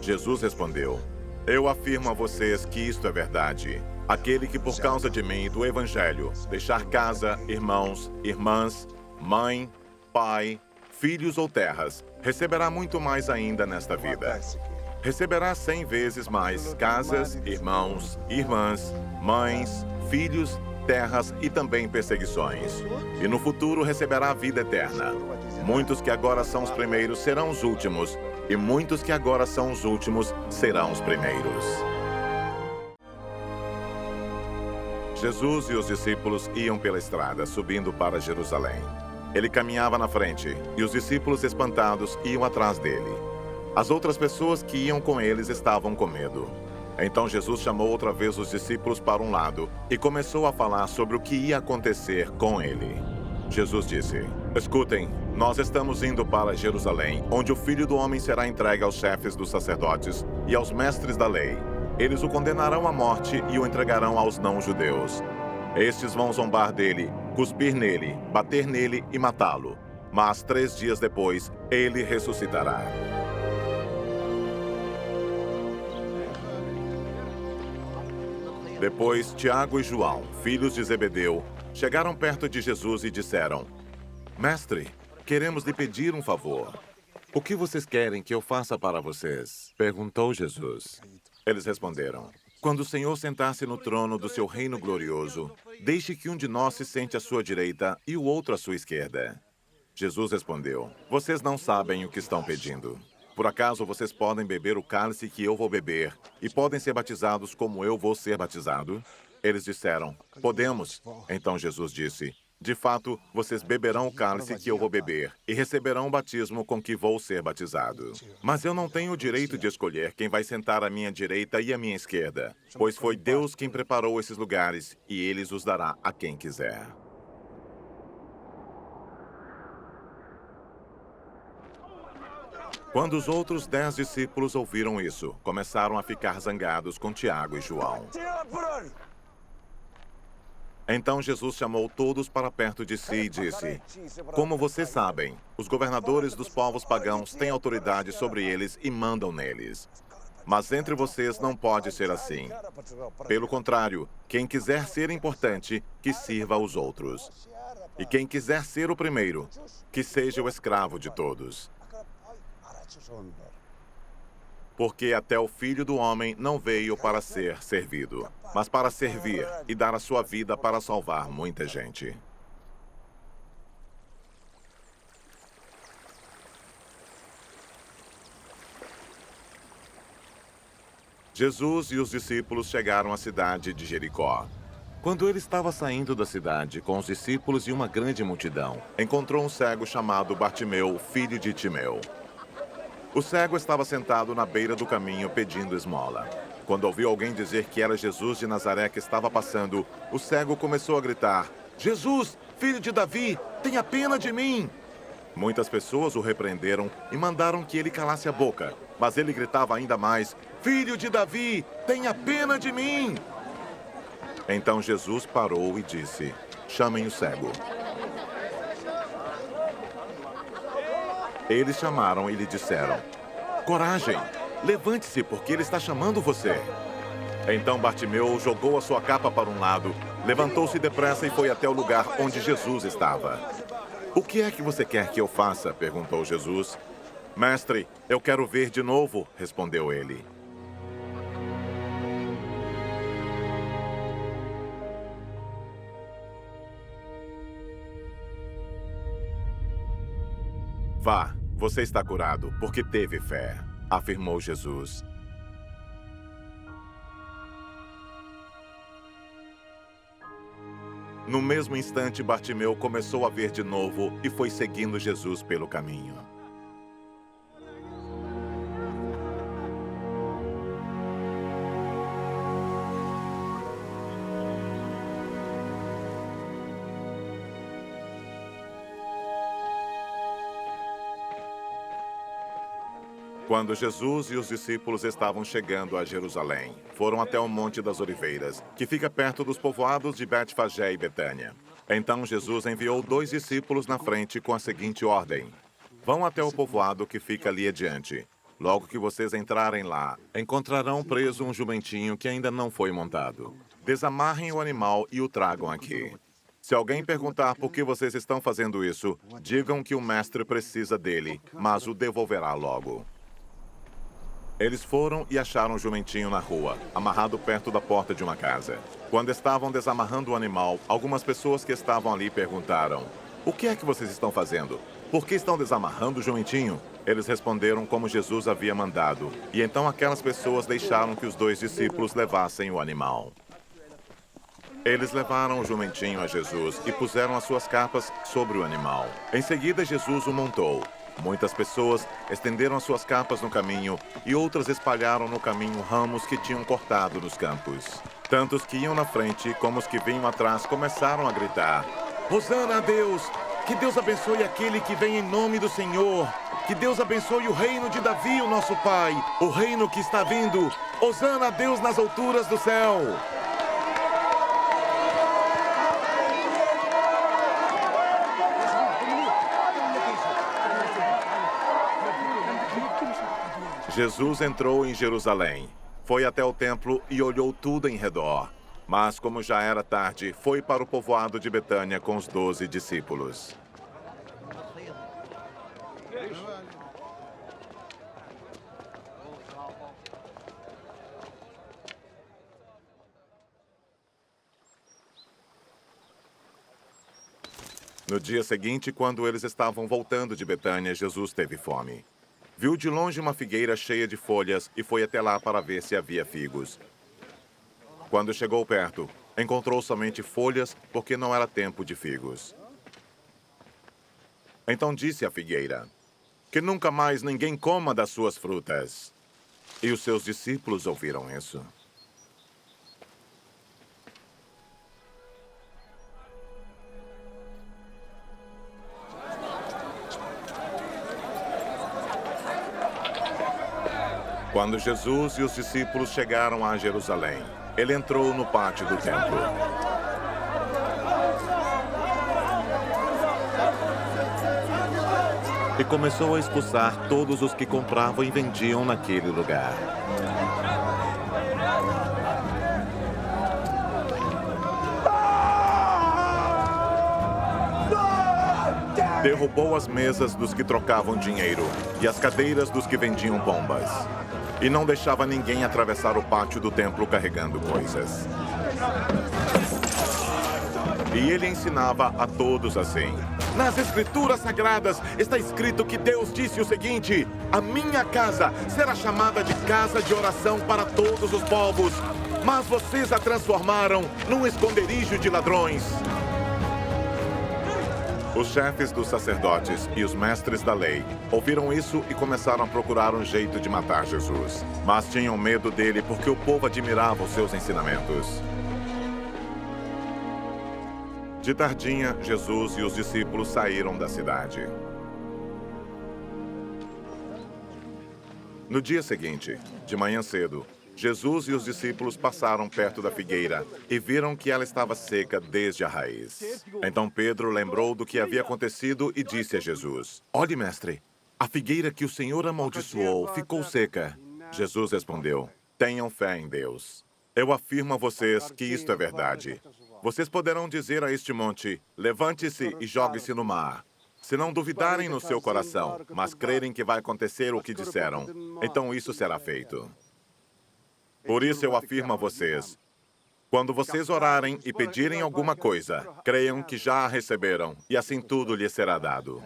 S1: Jesus respondeu: Eu afirmo a vocês que isto é verdade. Aquele que por causa de mim e do Evangelho deixar casa, irmãos, irmãs, mãe, pai, filhos ou terras, receberá muito mais ainda nesta vida. Receberá 100 vezes mais casas, irmãos, irmãs, mães, filhos, terras e também perseguições. E no futuro receberá a vida eterna. Muitos que agora são os primeiros serão os últimos, e muitos que agora são os últimos serão os primeiros. Jesus e os discípulos iam pela estrada, subindo para Jerusalém. Ele caminhava na frente, e os discípulos, espantados, iam atrás dele. As outras pessoas que iam com eles estavam com medo. Então Jesus chamou outra vez os discípulos para um lado e começou a falar sobre o que ia acontecer com ele. Jesus disse: Escutem, nós estamos indo para Jerusalém, onde o Filho do Homem será entregue aos chefes dos sacerdotes e aos mestres da lei. Eles o condenarão à morte e o entregarão aos não-judeus. Estes vão zombar dele, cuspir nele, bater nele e matá-lo. Mas 3 dias depois, ele ressuscitará. Depois, Tiago e João, filhos de Zebedeu, chegaram perto de Jesus e disseram: Mestre, queremos lhe pedir um favor. O que vocês querem que eu faça para vocês? Perguntou Jesus. Eles responderam: Quando o Senhor sentar-se no trono do seu reino glorioso, deixe que um de nós se sente à sua direita e o outro à sua esquerda. Jesus respondeu: Vocês não sabem o que estão pedindo. Por acaso vocês podem beber o cálice que eu vou beber e podem ser batizados como eu vou ser batizado? Eles disseram: Podemos. Então Jesus disse: De fato, vocês beberão o cálice que eu vou beber e receberão o batismo com que vou ser batizado. Mas eu não tenho o direito de escolher quem vai sentar à minha direita e à minha esquerda, pois foi Deus quem preparou esses lugares e Ele os dará a quem quiser. Quando os outros 10 discípulos ouviram isso, começaram a ficar zangados com Tiago e João. Então Jesus chamou todos para perto de si e disse: Como vocês sabem, os governadores dos povos pagãos têm autoridade sobre eles e mandam neles. Mas entre vocês não pode ser assim. Pelo contrário, quem quiser ser importante, que sirva aos outros. E quem quiser ser o primeiro, que seja o escravo de todos. Porque até o Filho do Homem não veio para ser servido, mas para servir e dar a sua vida para salvar muita gente. Jesus e os discípulos chegaram à cidade de Jericó. Quando ele estava saindo da cidade com os discípulos e uma grande multidão, encontrou um cego chamado Bartimeu, filho de Timeu. O cego estava sentado na beira do caminho pedindo esmola. Quando ouviu alguém dizer que era Jesus de Nazaré que estava passando, o cego começou a gritar: Jesus, filho de Davi, tenha pena de mim! Muitas pessoas o repreenderam e mandaram que ele calasse a boca, mas ele gritava ainda mais: Filho de Davi, tenha pena de mim! Então Jesus parou e disse: Chamem o cego. Eles chamaram e lhe disseram: Coragem, levante-se, porque ele está chamando você. Então Bartimeu jogou a sua capa para um lado, levantou-se depressa e foi até o lugar onde Jesus estava. O que é que você quer que eu faça? Perguntou Jesus. Mestre, eu quero ver de novo, respondeu ele. Vá, você está curado, porque teve fé, afirmou Jesus. No mesmo instante, Bartimeu começou a ver de novo e foi seguindo Jesus pelo caminho. Quando Jesus e os discípulos estavam chegando a Jerusalém, foram até o Monte das Oliveiras, que fica perto dos povoados de Betfagé e Betânia. Então Jesus enviou 2 discípulos na frente com a seguinte ordem: Vão até o povoado que fica ali adiante. Logo que vocês entrarem lá, encontrarão preso um jumentinho que ainda não foi montado. Desamarrem o animal e o tragam aqui. Se alguém perguntar por que vocês estão fazendo isso, digam que o mestre precisa dele, mas o devolverá logo. Eles foram e acharam o jumentinho na rua, amarrado perto da porta de uma casa. Quando estavam desamarrando o animal, algumas pessoas que estavam ali perguntaram: O que é que vocês estão fazendo? Por que estão desamarrando o jumentinho? Eles responderam como Jesus havia mandado. E então aquelas pessoas deixaram que os 2 discípulos levassem o animal. Eles levaram o jumentinho a Jesus e puseram as suas capas sobre o animal. Em seguida, Jesus o montou. Muitas pessoas estenderam as suas capas no caminho e outras espalharam no caminho ramos que tinham cortado nos campos. Tanto os que iam na frente como os que vinham atrás começaram a gritar: Hosana a Deus! Que Deus abençoe aquele que vem em nome do Senhor! Que Deus abençoe o reino de Davi, o nosso pai! O reino que está vindo! Hosana a Deus nas alturas do céu! Jesus entrou em Jerusalém, foi até o templo e olhou tudo em redor. Mas, como já era tarde, foi para o povoado de Betânia com os 12 discípulos. No dia seguinte, quando eles estavam voltando de Betânia, Jesus teve fome. Viu de longe uma figueira cheia de folhas e foi até lá para ver se havia figos. Quando chegou perto, encontrou somente folhas, porque não era tempo de figos. Então disse à figueira: que nunca mais ninguém coma das suas frutas. E os seus discípulos ouviram isso. Quando Jesus e os discípulos chegaram a Jerusalém, ele entrou no pátio do templo. E começou a expulsar todos os que compravam e vendiam naquele lugar. Derrubou as mesas dos que trocavam dinheiro e as cadeiras dos que vendiam pombas. E não deixava ninguém atravessar o pátio do templo carregando coisas. E ele ensinava a todos assim: nas Escrituras Sagradas está escrito que Deus disse o seguinte: a minha casa será chamada de casa de oração para todos os povos, mas vocês a transformaram num esconderijo de ladrões. Os chefes dos sacerdotes e os mestres da lei ouviram isso e começaram a procurar um jeito de matar Jesus. Mas tinham medo dele porque o povo admirava os seus ensinamentos. De tardinha, Jesus e os discípulos saíram da cidade. No dia seguinte, de manhã cedo, Jesus e os discípulos passaram perto da figueira e viram que ela estava seca desde a raiz. Então Pedro lembrou do que havia acontecido e disse a Jesus: olhe, mestre, a figueira que o Senhor amaldiçoou ficou seca. Jesus respondeu: tenham fé em Deus. Eu afirmo a vocês que isto é verdade. Vocês poderão dizer a este monte: levante-se e jogue-se no mar. Se não duvidarem no seu coração, mas crerem que vai acontecer o que disseram, então isso será feito. Por isso eu afirmo a vocês: quando vocês orarem e pedirem alguma coisa, creiam que já a receberam, e assim tudo lhes será dado.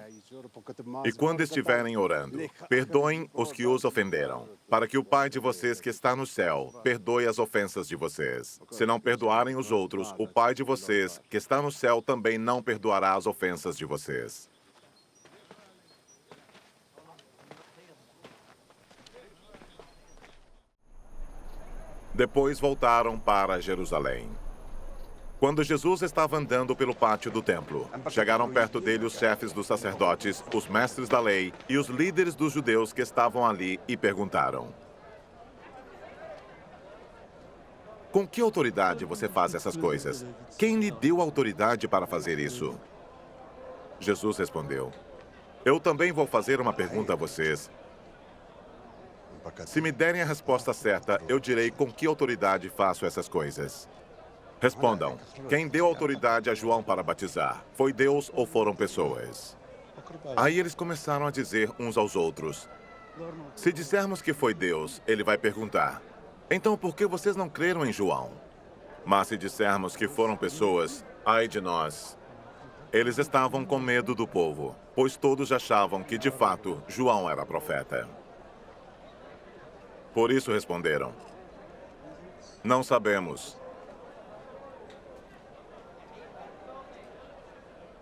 S1: E quando estiverem orando, perdoem os que os ofenderam, para que o Pai de vocês que está no céu perdoe as ofensas de vocês. Se não perdoarem os outros, o Pai de vocês que está no céu também não perdoará as ofensas de vocês. Depois voltaram para Jerusalém. Quando Jesus estava andando pelo pátio do templo, chegaram perto dele os chefes dos sacerdotes, os mestres da lei e os líderes dos judeus que estavam ali e perguntaram: com que autoridade você faz essas coisas? Quem lhe deu autoridade para fazer isso? Jesus respondeu: eu também vou fazer uma pergunta a vocês. Se me derem a resposta certa, eu direi com que autoridade faço essas coisas. Respondam: quem deu autoridade a João para batizar? Foi Deus ou foram pessoas? Aí eles começaram a dizer uns aos outros: se dissermos que foi Deus, ele vai perguntar: então por que vocês não creram em João? Mas se dissermos que foram pessoas, ai de nós. Eles estavam com medo do povo, pois todos achavam que, de fato, João era profeta. Por isso responderam: não sabemos.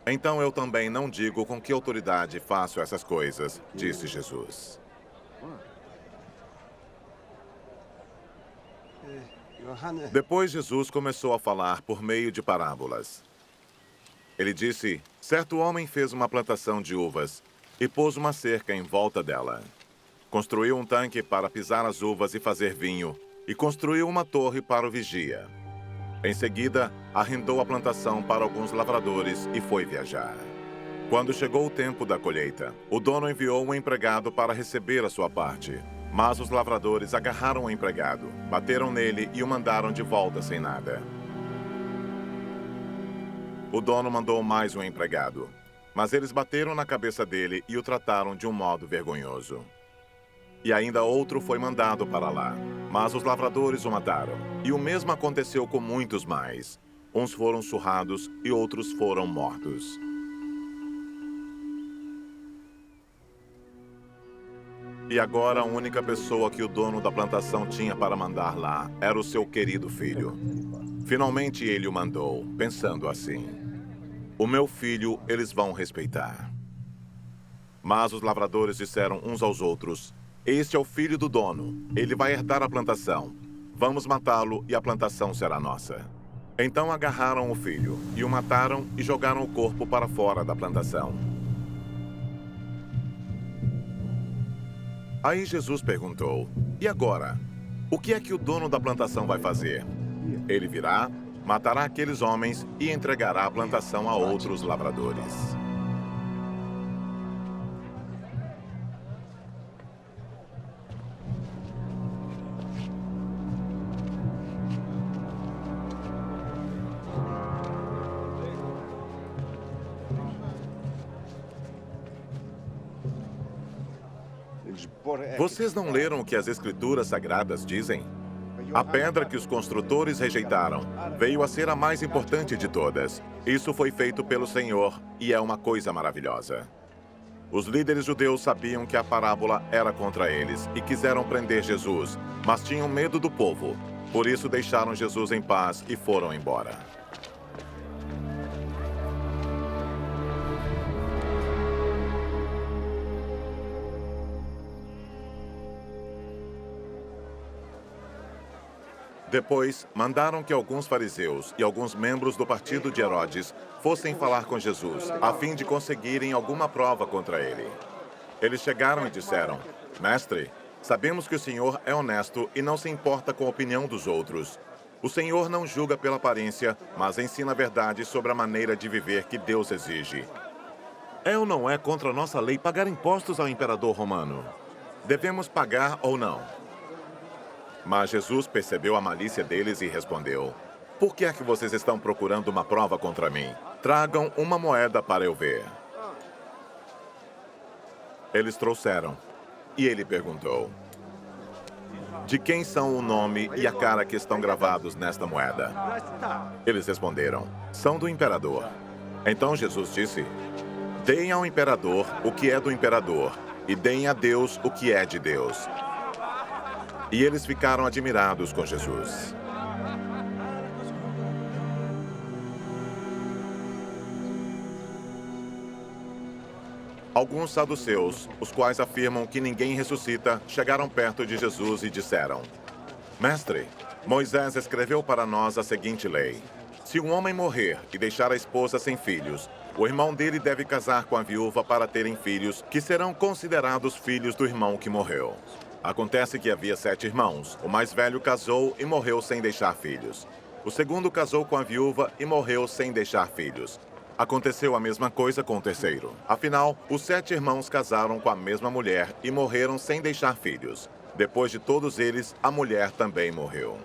S1: Então eu também não digo com que autoridade faço essas coisas, disse Jesus. Depois Jesus começou a falar por meio de parábolas. Ele disse: certo homem fez uma plantação de uvas e pôs uma cerca em volta dela. Construiu um tanque para pisar as uvas e fazer vinho, e construiu uma torre para o vigia. Em seguida, arrendou a plantação para alguns lavradores e foi viajar. Quando chegou o tempo da colheita, o dono enviou um empregado para receber a sua parte. Mas os lavradores agarraram o empregado, bateram nele e o mandaram de volta sem nada. o dono mandou mais um empregado. Mas eles bateram na cabeça dele e o trataram de um modo vergonhoso. E ainda outro foi mandado para lá. Mas os lavradores o mataram. E o mesmo aconteceu com muitos mais. Uns foram surrados e outros foram mortos. E agora a única pessoa que o dono da plantação tinha para mandar lá era o seu querido filho. Finalmente ele o mandou, pensando assim: o meu filho eles vão respeitar. Mas os lavradores disseram uns aos outros: este é o filho do dono, ele vai herdar a plantação. Vamos matá-lo e a plantação será nossa. Então agarraram o filho e o mataram e jogaram o corpo para fora da plantação. Aí Jesus perguntou: e agora? O que é que o dono da plantação vai fazer? Ele virá, matará aqueles homens e entregará a plantação a outros lavradores. Vocês não leram o que as Escrituras Sagradas dizem? A pedra que os construtores rejeitaram veio a ser a mais importante de todas. Isso foi feito pelo Senhor e é uma coisa maravilhosa. Os líderes judeus sabiam que a parábola era contra eles e quiseram prender Jesus, mas tinham medo do povo. Por isso deixaram Jesus em paz e foram embora. Depois, mandaram que alguns fariseus e alguns membros do partido de Herodes fossem falar com Jesus, a fim de conseguirem alguma prova contra ele. Eles chegaram e disseram: mestre, sabemos que o Senhor é honesto e não se importa com a opinião dos outros. O Senhor não julga pela aparência, mas ensina a verdade sobre a maneira de viver que Deus exige. É ou não é contra a nossa lei pagar impostos ao imperador romano? Devemos pagar ou não? Mas Jesus percebeu a malícia deles e respondeu: por que é que vocês estão procurando uma prova contra mim? Tragam uma moeda para eu ver. Eles trouxeram. E ele perguntou: de quem são o nome e a cara que estão gravados nesta moeda? Eles responderam: são do imperador. Então Jesus disse: deem ao imperador o que é do imperador, e deem a Deus o que é de Deus. E eles ficaram admirados com Jesus. Alguns saduceus, os quais afirmam que ninguém ressuscita, chegaram perto de Jesus e disseram: mestre, Moisés escreveu para nós a seguinte lei: se um homem morrer e deixar a esposa sem filhos, o irmão dele deve casar com a viúva para terem filhos, que serão considerados filhos do irmão que morreu. Acontece que havia 7 irmãos. O mais velho casou e morreu sem deixar filhos. O segundo casou com a viúva e morreu sem deixar filhos. Aconteceu a mesma coisa com o terceiro. Afinal, os 7 irmãos casaram com a mesma mulher e morreram sem deixar filhos. Depois de todos eles, a mulher também morreu.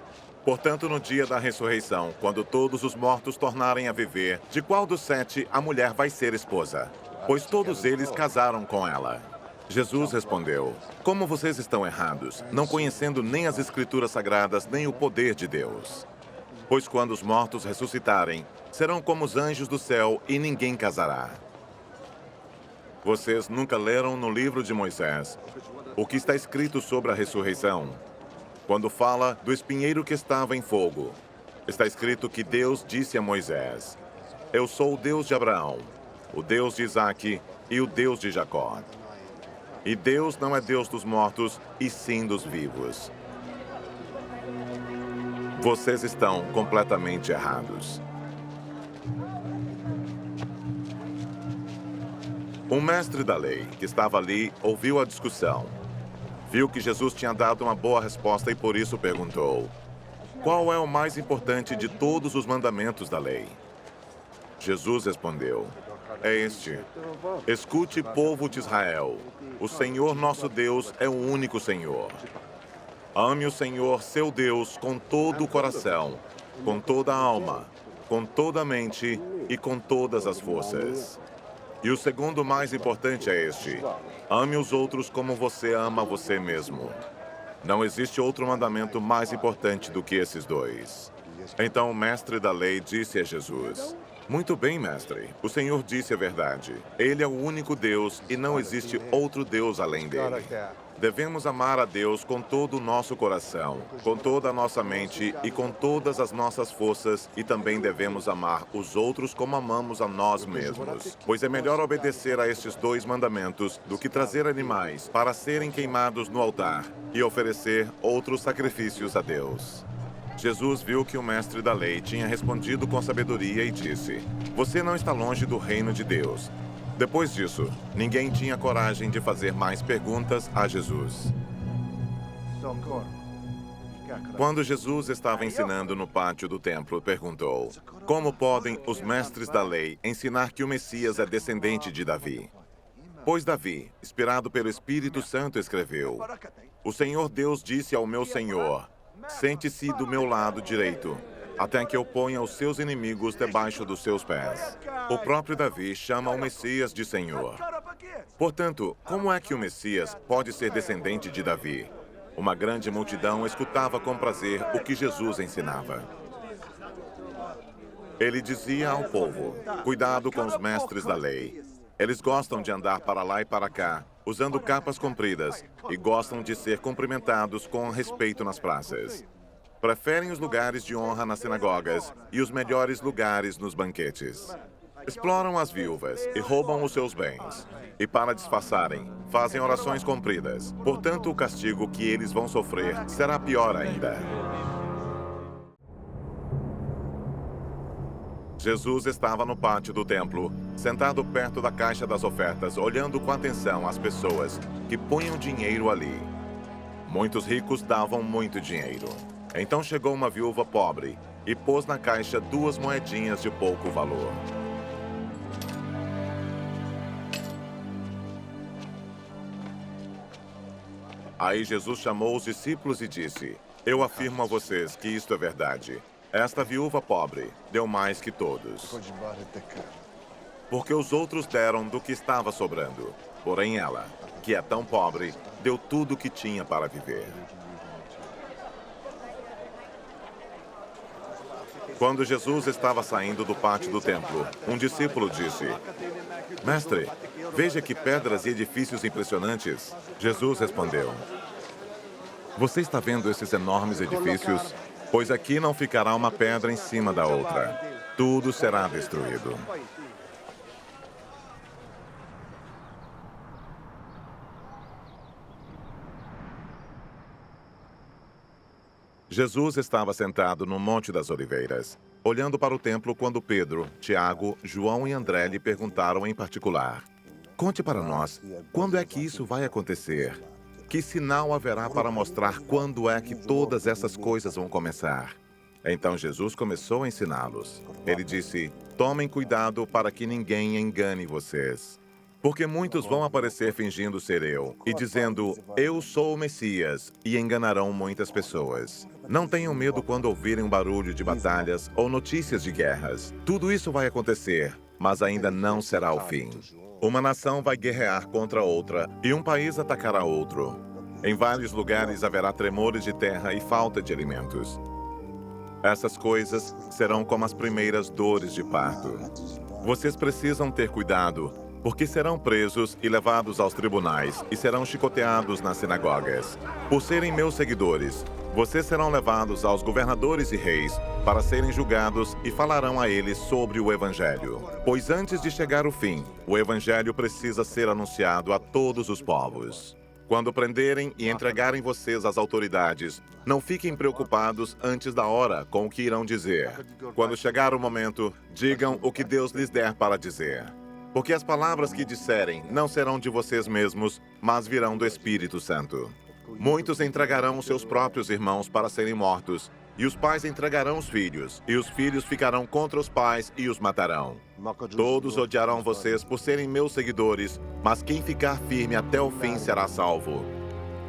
S1: Portanto, no dia da ressurreição, quando todos os mortos tornarem a viver, de qual dos 7 a mulher vai ser esposa? Pois todos eles casaram com ela. Jesus respondeu: como vocês estão errados, não conhecendo nem as Escrituras Sagradas, nem o poder de Deus. Pois quando os mortos ressuscitarem, serão como os anjos do céu e ninguém casará. Vocês nunca leram no livro de Moisés o que está escrito sobre a ressurreição? Quando fala do espinheiro que estava em fogo, está escrito que Deus disse a Moisés: eu sou o Deus de Abraão, o Deus de Isaque e o Deus de Jacó. E Deus não é Deus dos mortos, e sim dos vivos. Vocês estão completamente errados. Um mestre da lei, que estava ali, ouviu a discussão. Viu que Jesus tinha dado uma boa resposta e por isso perguntou: qual é o mais importante de todos os mandamentos da lei? Jesus respondeu: é este: escute, povo de Israel, o Senhor nosso Deus é o único Senhor. Ame o Senhor, seu Deus, com todo o coração, com toda a alma, com toda a mente e com todas as forças. E o segundo mais importante é este: ame os outros como você ama você mesmo. Não existe outro mandamento mais importante do que esses dois. Então o mestre da lei disse a Jesus: muito bem, mestre. O Senhor disse a verdade. Ele é o único Deus e não existe outro Deus além dele. Devemos amar a Deus com todo o nosso coração, com toda a nossa mente e com todas as nossas forças, e também devemos amar os outros como amamos a nós mesmos. Pois é melhor obedecer a estes dois mandamentos do que trazer animais para serem queimados no altar e oferecer outros sacrifícios a Deus. Jesus viu que o mestre da lei tinha respondido com sabedoria e disse: você não está longe do reino de Deus. Depois disso, ninguém tinha coragem de fazer mais perguntas a Jesus. Quando Jesus estava ensinando no pátio do templo, perguntou: como podem os mestres da lei ensinar que o Messias é descendente de Davi? Pois Davi, inspirado pelo Espírito Santo, escreveu: o Senhor Deus disse ao meu Senhor: sente-se do meu lado direito, até que eu ponha os seus inimigos debaixo dos seus pés. O próprio Davi chama o Messias de Senhor. Portanto, como é que o Messias pode ser descendente de Davi? Uma grande multidão escutava com prazer o que Jesus ensinava. Ele dizia ao povo: cuidado com os mestres da lei. Eles gostam de andar para lá e para cá, usando capas compridas, e gostam de ser cumprimentados com respeito nas praças. Preferem os lugares de honra nas sinagogas e os melhores lugares nos banquetes. Exploram as viúvas e roubam os seus bens. E para disfarçarem, fazem orações compridas. Portanto, o castigo que eles vão sofrer será pior ainda. Jesus estava no pátio do templo, sentado perto da caixa das ofertas, olhando com atenção as pessoas que punham dinheiro ali. Muitos ricos davam muito dinheiro. Então chegou uma viúva pobre e pôs na caixa 2 moedinhas de pouco valor. Aí Jesus chamou os discípulos e disse: eu afirmo a vocês que isto é verdade. Esta viúva pobre deu mais que todos. Porque os outros deram do que estava sobrando. Porém ela, que é tão pobre, deu tudo o que tinha para viver. Quando Jesus estava saindo do pátio do templo, um discípulo disse: mestre, veja que pedras e edifícios impressionantes. Jesus respondeu: você está vendo esses enormes edifícios? Pois aqui não ficará uma pedra em cima da outra. Tudo será destruído. Jesus estava sentado no Monte das Oliveiras, olhando para o templo quando Pedro, Tiago, João e André lhe perguntaram em particular: conte para nós, quando é que isso vai acontecer? Que sinal haverá para mostrar quando é que todas essas coisas vão começar? Então Jesus começou a ensiná-los. Ele disse: tomem cuidado para que ninguém engane vocês. Porque muitos vão aparecer fingindo ser eu e dizendo: eu sou o Messias, e enganarão muitas pessoas. Não tenham medo quando ouvirem um barulho de batalhas ou notícias de guerras. Tudo isso vai acontecer, mas ainda não será o fim. Uma nação vai guerrear contra outra e um país atacará outro. Em vários lugares haverá tremores de terra e falta de alimentos. Essas coisas serão como as primeiras dores de parto. Vocês precisam ter cuidado, porque serão presos e levados aos tribunais e serão chicoteados nas sinagogas. Por serem meus seguidores, vocês serão levados aos governadores e reis para serem julgados e falarão a eles sobre o Evangelho. Pois antes de chegar o fim, o Evangelho precisa ser anunciado a todos os povos. Quando prenderem e entregarem vocês às autoridades, não fiquem preocupados antes da hora com o que irão dizer. Quando chegar o momento, digam o que Deus lhes der para dizer. Porque as palavras que disserem não serão de vocês mesmos, mas virão do Espírito Santo. Muitos entregarão os seus próprios irmãos para serem mortos, e os pais entregarão os filhos, e os filhos ficarão contra os pais e os matarão. Todos odiarão vocês por serem meus seguidores, mas quem ficar firme até o fim será salvo.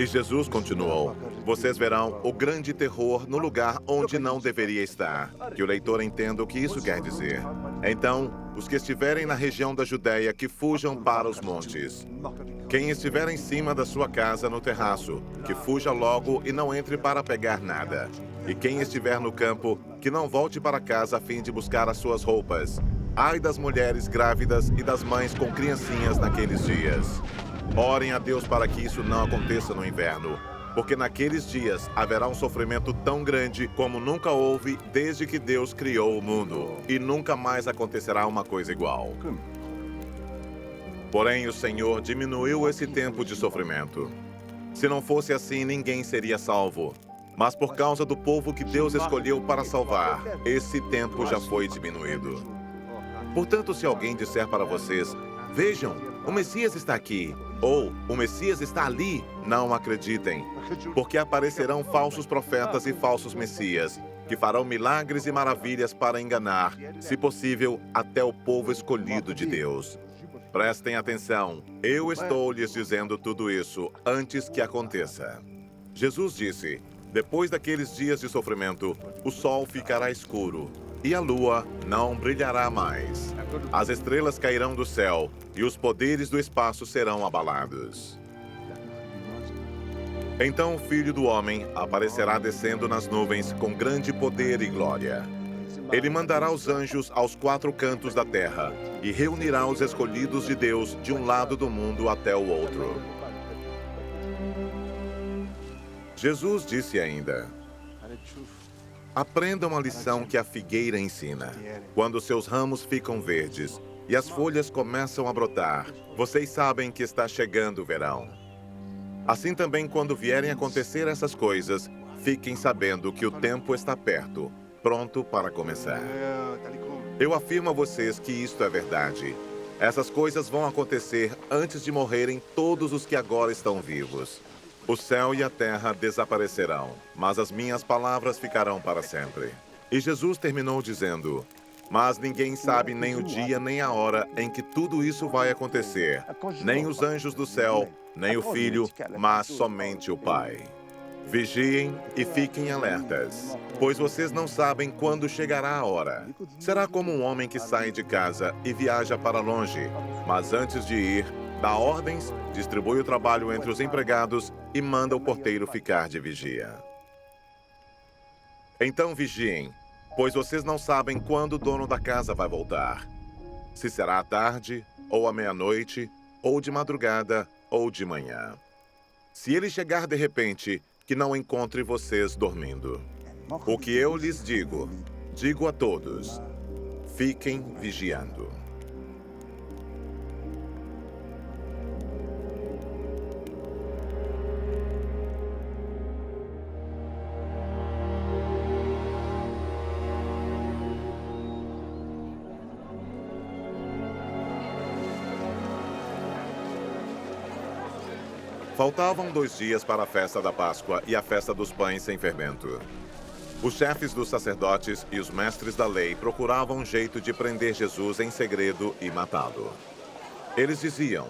S1: E Jesus continuou: vocês verão o grande terror no lugar onde não deveria estar. Que o leitor entenda o que isso quer dizer. Então, os que estiverem na região da Judéia, que fujam para os montes. Quem estiver em cima da sua casa no terraço, que fuja logo e não entre para pegar nada. E quem estiver no campo, que não volte para casa a fim de buscar as suas roupas. Ai das mulheres grávidas e das mães com criancinhas naqueles dias. Orem a Deus para que isso não aconteça no inverno, porque naqueles dias haverá um sofrimento tão grande como nunca houve desde que Deus criou o mundo, e nunca mais acontecerá uma coisa igual. Porém, o Senhor diminuiu esse tempo de sofrimento. Se não fosse assim, ninguém seria salvo. Mas por causa do povo que Deus escolheu para salvar, esse tempo já foi diminuído. Portanto, se alguém disser para vocês: vejam, o Messias está aqui, ou o Messias está ali, não acreditem, porque aparecerão falsos profetas e falsos messias, que farão milagres e maravilhas para enganar, se possível, até o povo escolhido de Deus. Prestem atenção, eu estou lhes dizendo tudo isso antes que aconteça. Jesus disse: depois daqueles dias de sofrimento, o sol ficará escuro e a lua não brilhará mais. As estrelas cairão do céu e os poderes do espaço serão abalados. Então o Filho do Homem aparecerá descendo nas nuvens com grande poder e glória. Ele mandará os anjos aos 4 cantos da terra e reunirá os escolhidos de Deus de um lado do mundo até o outro. Jesus disse ainda: aprendam a lição que a figueira ensina. Quando seus ramos ficam verdes e as folhas começam a brotar, vocês sabem que está chegando o verão. Assim também, quando vierem acontecer essas coisas, fiquem sabendo que o tempo está perto, pronto para começar. Eu afirmo a vocês que isto é verdade. Essas coisas vão acontecer antes de morrerem todos os que agora estão vivos. O céu e a terra desaparecerão, mas as minhas palavras ficarão para sempre. E Jesus terminou dizendo: mas ninguém sabe nem o dia nem a hora em que tudo isso vai acontecer, nem os anjos do céu, nem o Filho, mas somente o Pai. Vigiem e fiquem alertas, pois vocês não sabem quando chegará a hora. Será como um homem que sai de casa e viaja para longe, mas antes de ir, dá ordens, distribui o trabalho entre os empregados e manda o porteiro ficar de vigia. Então vigiem, pois vocês não sabem quando o dono da casa vai voltar. Se será à tarde, ou à meia-noite, ou de madrugada, ou de manhã. Se ele chegar de repente, que não encontre vocês dormindo. O que eu lhes digo, digo a todos: fiquem vigiando. Faltavam 2 dias para a festa da Páscoa e a festa dos pães sem fermento. Os chefes dos sacerdotes e os mestres da lei procuravam um jeito de prender Jesus em segredo e matá-lo. Eles diziam: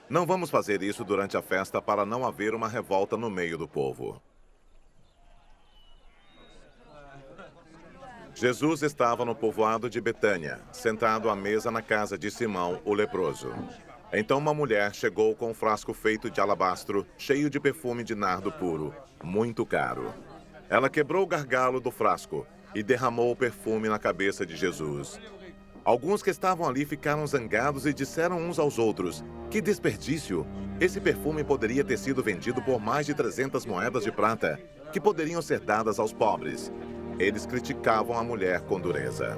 S1: não vamos fazer isso durante a festa para não haver uma revolta no meio do povo. Jesus estava no povoado de Betânia, sentado à mesa na casa de Simão, o leproso. Então uma mulher chegou com um frasco feito de alabastro, cheio de perfume de nardo puro, muito caro. Ela quebrou o gargalo do frasco e derramou o perfume na cabeça de Jesus. Alguns que estavam ali ficaram zangados e disseram uns aos outros: que desperdício! Esse perfume poderia ter sido vendido por mais de 300 moedas de prata, que poderiam ser dadas aos pobres. Eles criticavam a mulher com dureza.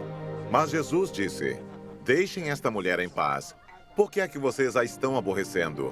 S1: Mas Jesus disse: deixem esta mulher em paz. Por que é que vocês a estão aborrecendo?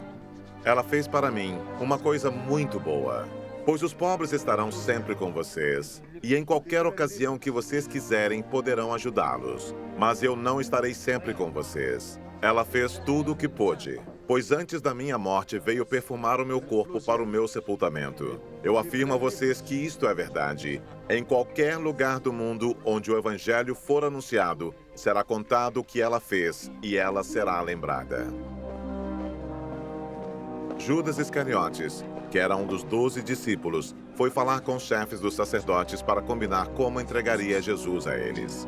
S1: Ela fez para mim uma coisa muito boa. Pois os pobres estarão sempre com vocês, e em qualquer ocasião que vocês quiserem, poderão ajudá-los. Mas eu não estarei sempre com vocês. Ela fez tudo o que pôde, pois antes da minha morte veio perfumar o meu corpo para o meu sepultamento. Eu afirmo a vocês que isto é verdade. Em qualquer lugar do mundo onde o evangelho for anunciado, será contado o que ela fez, e ela será lembrada. Judas Iscariotes, que era um dos 12 discípulos, foi falar com os chefes dos sacerdotes para combinar como entregaria Jesus a eles.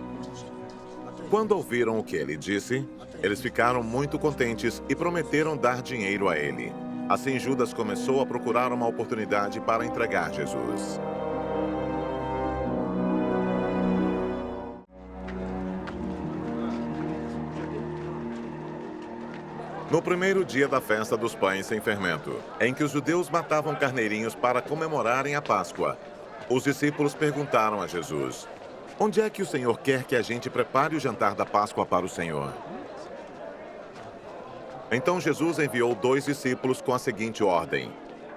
S1: Quando ouviram o que ele disse, eles ficaram muito contentes e prometeram dar dinheiro a ele. Assim, Judas começou a procurar uma oportunidade para entregar Jesus. No primeiro dia da festa dos pães sem fermento, em que os judeus matavam carneirinhos para comemorarem a Páscoa, os discípulos perguntaram a Jesus: "Onde é que o Senhor quer que a gente prepare o jantar da Páscoa para o Senhor?" Então Jesus enviou 2 discípulos com a seguinte ordem: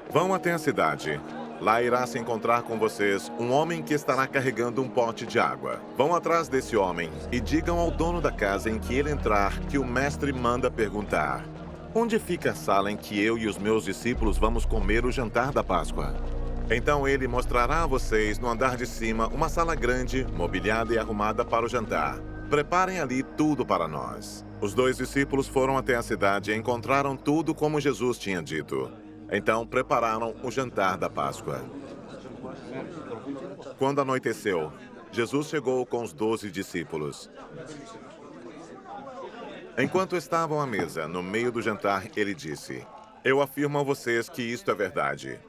S1: "Vão até a cidade. Lá irá se encontrar com vocês um homem que estará carregando um pote de água. Vão atrás desse homem e digam ao dono da casa em que ele entrar que o mestre manda perguntar: onde fica a sala em que eu e os meus discípulos vamos comer o jantar da Páscoa? Então ele mostrará a vocês no andar de cima uma sala grande, mobiliada e arrumada para o jantar. Preparem ali tudo para nós." Os 2 discípulos foram até a cidade e encontraram tudo como Jesus tinha dito. Então prepararam o jantar da Páscoa. Quando anoiteceu, Jesus chegou com os 12 discípulos. Enquanto estavam à mesa, no meio do jantar, ele disse: "Eu afirmo a vocês que isto é verdade.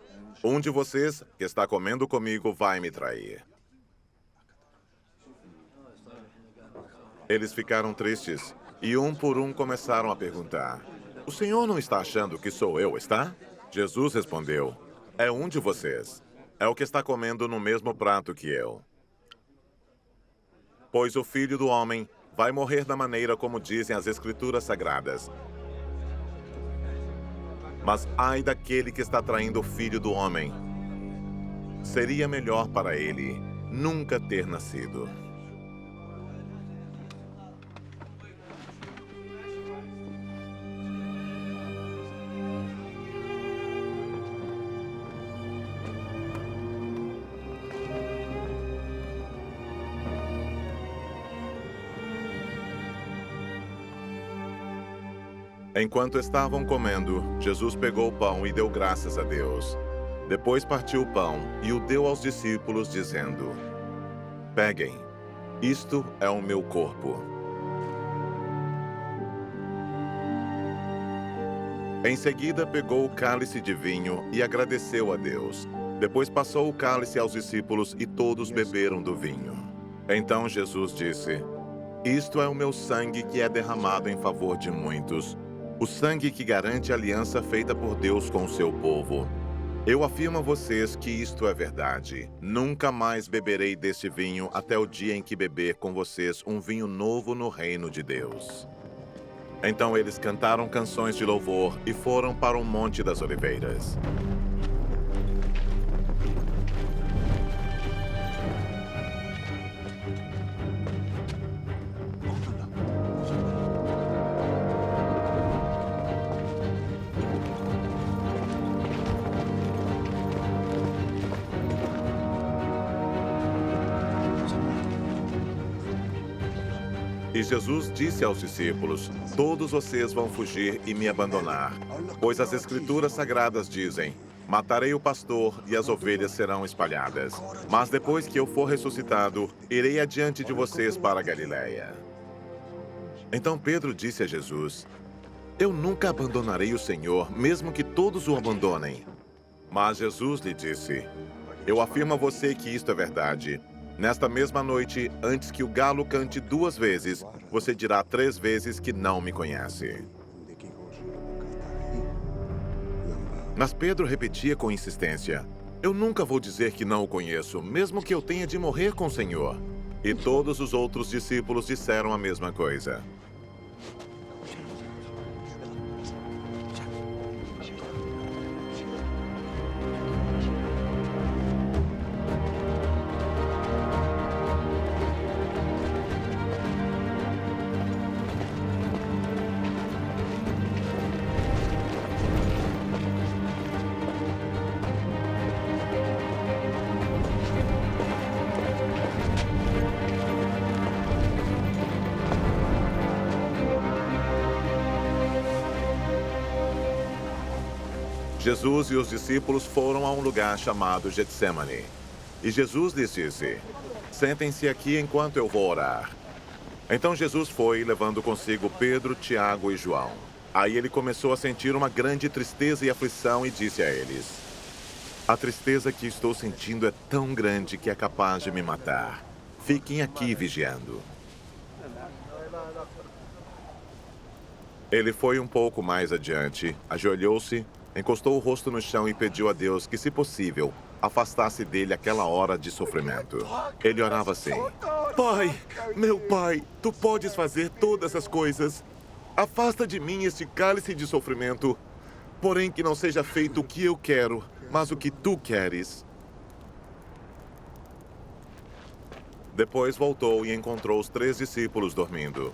S1: Um de vocês, que está comendo comigo, vai me trair." Eles ficaram tristes e um por um começaram a perguntar: "O Senhor não está achando que sou eu, está?" Jesus respondeu: "É um de vocês. É o que está comendo no mesmo prato que eu. Pois o Filho do Homem vai morrer da maneira como dizem as Escrituras Sagradas. Mas ai daquele que está traindo o Filho do Homem. Seria melhor para ele nunca ter nascido." Enquanto estavam comendo, Jesus pegou o pão e deu graças a Deus. Depois partiu o pão e o deu aos discípulos, dizendo: "Peguem, isto é o meu corpo." Em seguida, pegou o cálice de vinho e agradeceu a Deus. Depois passou o cálice aos discípulos e todos beberam do vinho. Então Jesus disse: "Isto é o meu sangue que é derramado em favor de muitos. O sangue que garante a aliança feita por Deus com o seu povo. Eu afirmo a vocês que isto é verdade. Nunca mais beberei deste vinho até o dia em que beber com vocês um vinho novo no reino de Deus." Então eles cantaram canções de louvor e foram para o Monte das Oliveiras. E Jesus disse aos discípulos: "Todos vocês vão fugir e me abandonar, pois as Escrituras Sagradas dizem: matarei o pastor e as ovelhas serão espalhadas. Mas depois que eu for ressuscitado, irei adiante de vocês para a Galileia." Então Pedro disse a Jesus: "Eu nunca abandonarei o Senhor, mesmo que todos o abandonem." Mas Jesus lhe disse: "Eu afirmo a você que isto é verdade. Nesta mesma noite, antes que o galo cante 2 vezes, você dirá 3 vezes que não me conhece." Mas Pedro repetia com insistência: "Eu nunca vou dizer que não o conheço, mesmo que eu tenha de morrer com o Senhor." E todos os outros discípulos disseram a mesma coisa. Jesus e os discípulos foram a um lugar chamado Getsêmani. E Jesus lhes disse: sentem-se aqui enquanto eu vou orar. Então Jesus foi, levando consigo Pedro, Tiago e João. Aí ele começou a sentir uma grande tristeza e aflição e disse a eles: a tristeza que estou sentindo é tão grande que é capaz de me matar. Fiquem aqui vigiando. Ele foi um pouco mais adiante, ajoelhou-se, encostou o rosto no chão e pediu a Deus que, se possível, afastasse dele aquela hora de sofrimento. Ele orava assim: Pai, meu Pai, tu podes fazer todas as coisas. Afasta de mim este cálice de sofrimento. Porém, que não seja feito o que eu quero, mas o que tu queres. Depois voltou e encontrou os 3 discípulos dormindo.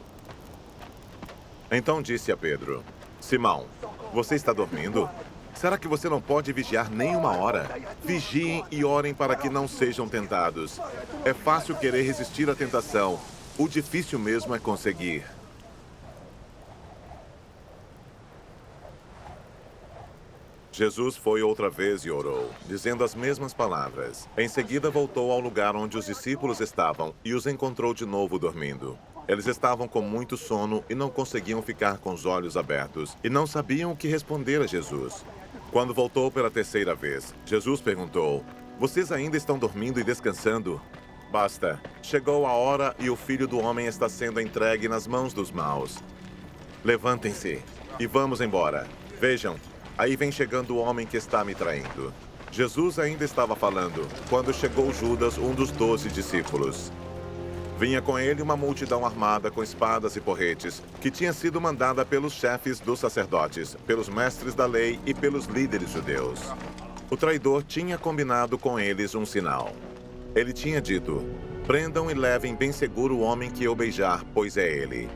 S1: Então disse a Pedro: Simão, você está dormindo? Será que você não pode vigiar nem uma hora? Vigiem e orem para que não sejam tentados. É fácil querer resistir à tentação. O difícil mesmo é conseguir. Jesus foi outra vez e orou, dizendo as mesmas palavras. Em seguida voltou ao lugar onde os discípulos estavam e os encontrou de novo dormindo. Eles estavam com muito sono e não conseguiam ficar com os olhos abertos e não sabiam o que responder a Jesus. Quando voltou pela 3ª vez, Jesus perguntou: vocês ainda estão dormindo e descansando? Basta, chegou a hora e o Filho do Homem está sendo entregue nas mãos dos maus. Levantem-se e vamos embora. Vejam, aí vem chegando o homem que está me traindo. Jesus ainda estava falando quando chegou Judas, um dos 12 discípulos. Vinha com ele uma multidão armada com espadas e porretes, que tinha sido mandada pelos chefes dos sacerdotes, pelos mestres da lei e pelos líderes judeus. O traidor tinha combinado com eles um sinal. Ele tinha dito: prendam e levem bem seguro o homem que eu beijar, pois é ele.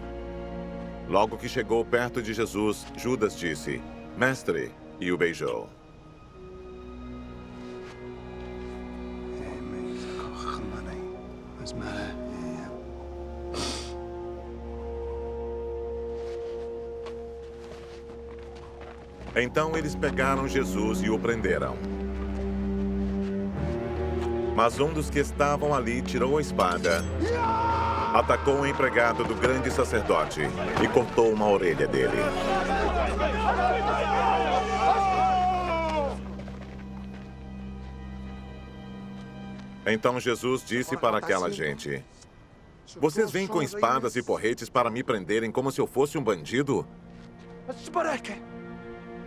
S1: Logo que chegou perto de Jesus, Judas disse: Mestre, e o beijou. Então eles pegaram Jesus e o prenderam. Mas um dos que estavam ali tirou a espada, atacou o empregado do grande sacerdote e cortou uma orelha dele. Então Jesus disse para aquela gente: vocês vêm com espadas e porretes para me prenderem como se eu fosse um bandido?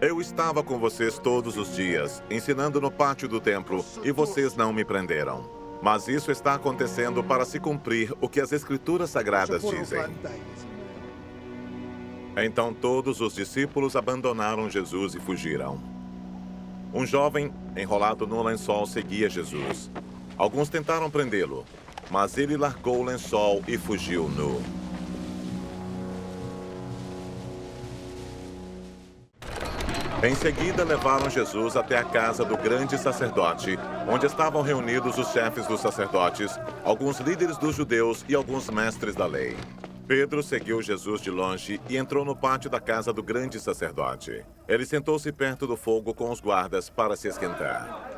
S1: Eu estava com vocês todos os dias, ensinando no pátio do templo, e vocês não me prenderam. Mas isso está acontecendo para se cumprir o que as Escrituras Sagradas dizem. Então todos os discípulos abandonaram Jesus e fugiram. Um jovem, enrolado no lençol, seguia Jesus. Alguns tentaram prendê-lo, mas ele largou o lençol e fugiu nu. Em seguida, levaram Jesus até a casa do grande sacerdote, onde estavam reunidos os chefes dos sacerdotes, alguns líderes dos judeus e alguns mestres da lei. Pedro seguiu Jesus de longe e entrou no pátio da casa do grande sacerdote. Ele sentou-se perto do fogo com os guardas para se esquentar.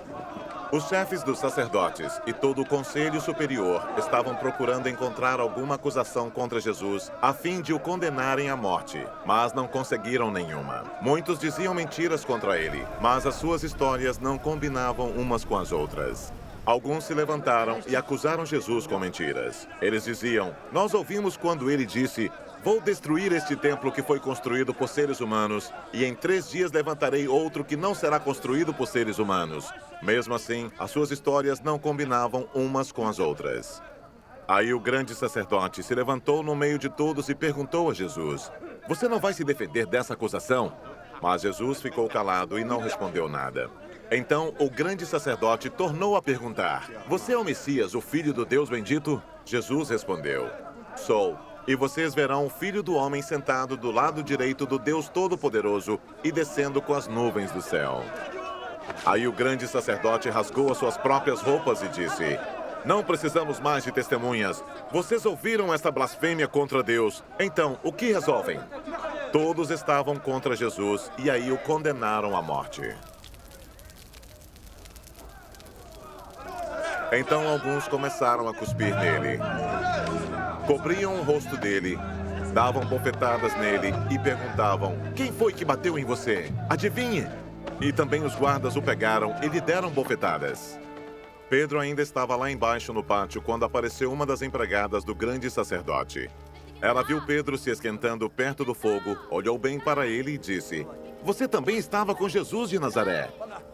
S1: Os chefes dos sacerdotes e todo o conselho superior estavam procurando encontrar alguma acusação contra Jesus a fim de o condenarem à morte, mas não conseguiram nenhuma. Muitos diziam mentiras contra ele, mas as suas histórias não combinavam umas com as outras. Alguns se levantaram e acusaram Jesus com mentiras. Eles diziam: nós ouvimos quando ele disse: vou destruir este templo que foi construído por seres humanos, e em 3 dias levantarei outro que não será construído por seres humanos. Mesmo assim, as suas histórias não combinavam umas com as outras. Aí o grande sacerdote se levantou no meio de todos e perguntou a Jesus: você não vai se defender dessa acusação? Mas Jesus ficou calado e não respondeu nada. Então o grande sacerdote tornou a perguntar: você é o Messias, o Filho do Deus bendito? Jesus respondeu: sou. E vocês verão o Filho do Homem sentado do lado direito do Deus Todo-Poderoso e descendo com as nuvens do céu. Aí o grande sacerdote rasgou as suas próprias roupas e disse: não precisamos mais de testemunhas. Vocês ouviram esta blasfêmia contra Deus. Então, o que resolvem? Todos estavam contra Jesus e aí o condenaram à morte. Então alguns começaram a cuspir nele. Cobriam o rosto dele, davam bofetadas nele e perguntavam: quem foi que bateu em você? Adivinhe! E também os guardas o pegaram e lhe deram bofetadas. Pedro ainda estava lá embaixo no pátio quando apareceu uma das empregadas do grande sacerdote. Ela viu Pedro se esquentando perto do fogo, olhou bem para ele e disse: você também estava com Jesus de Nazaré.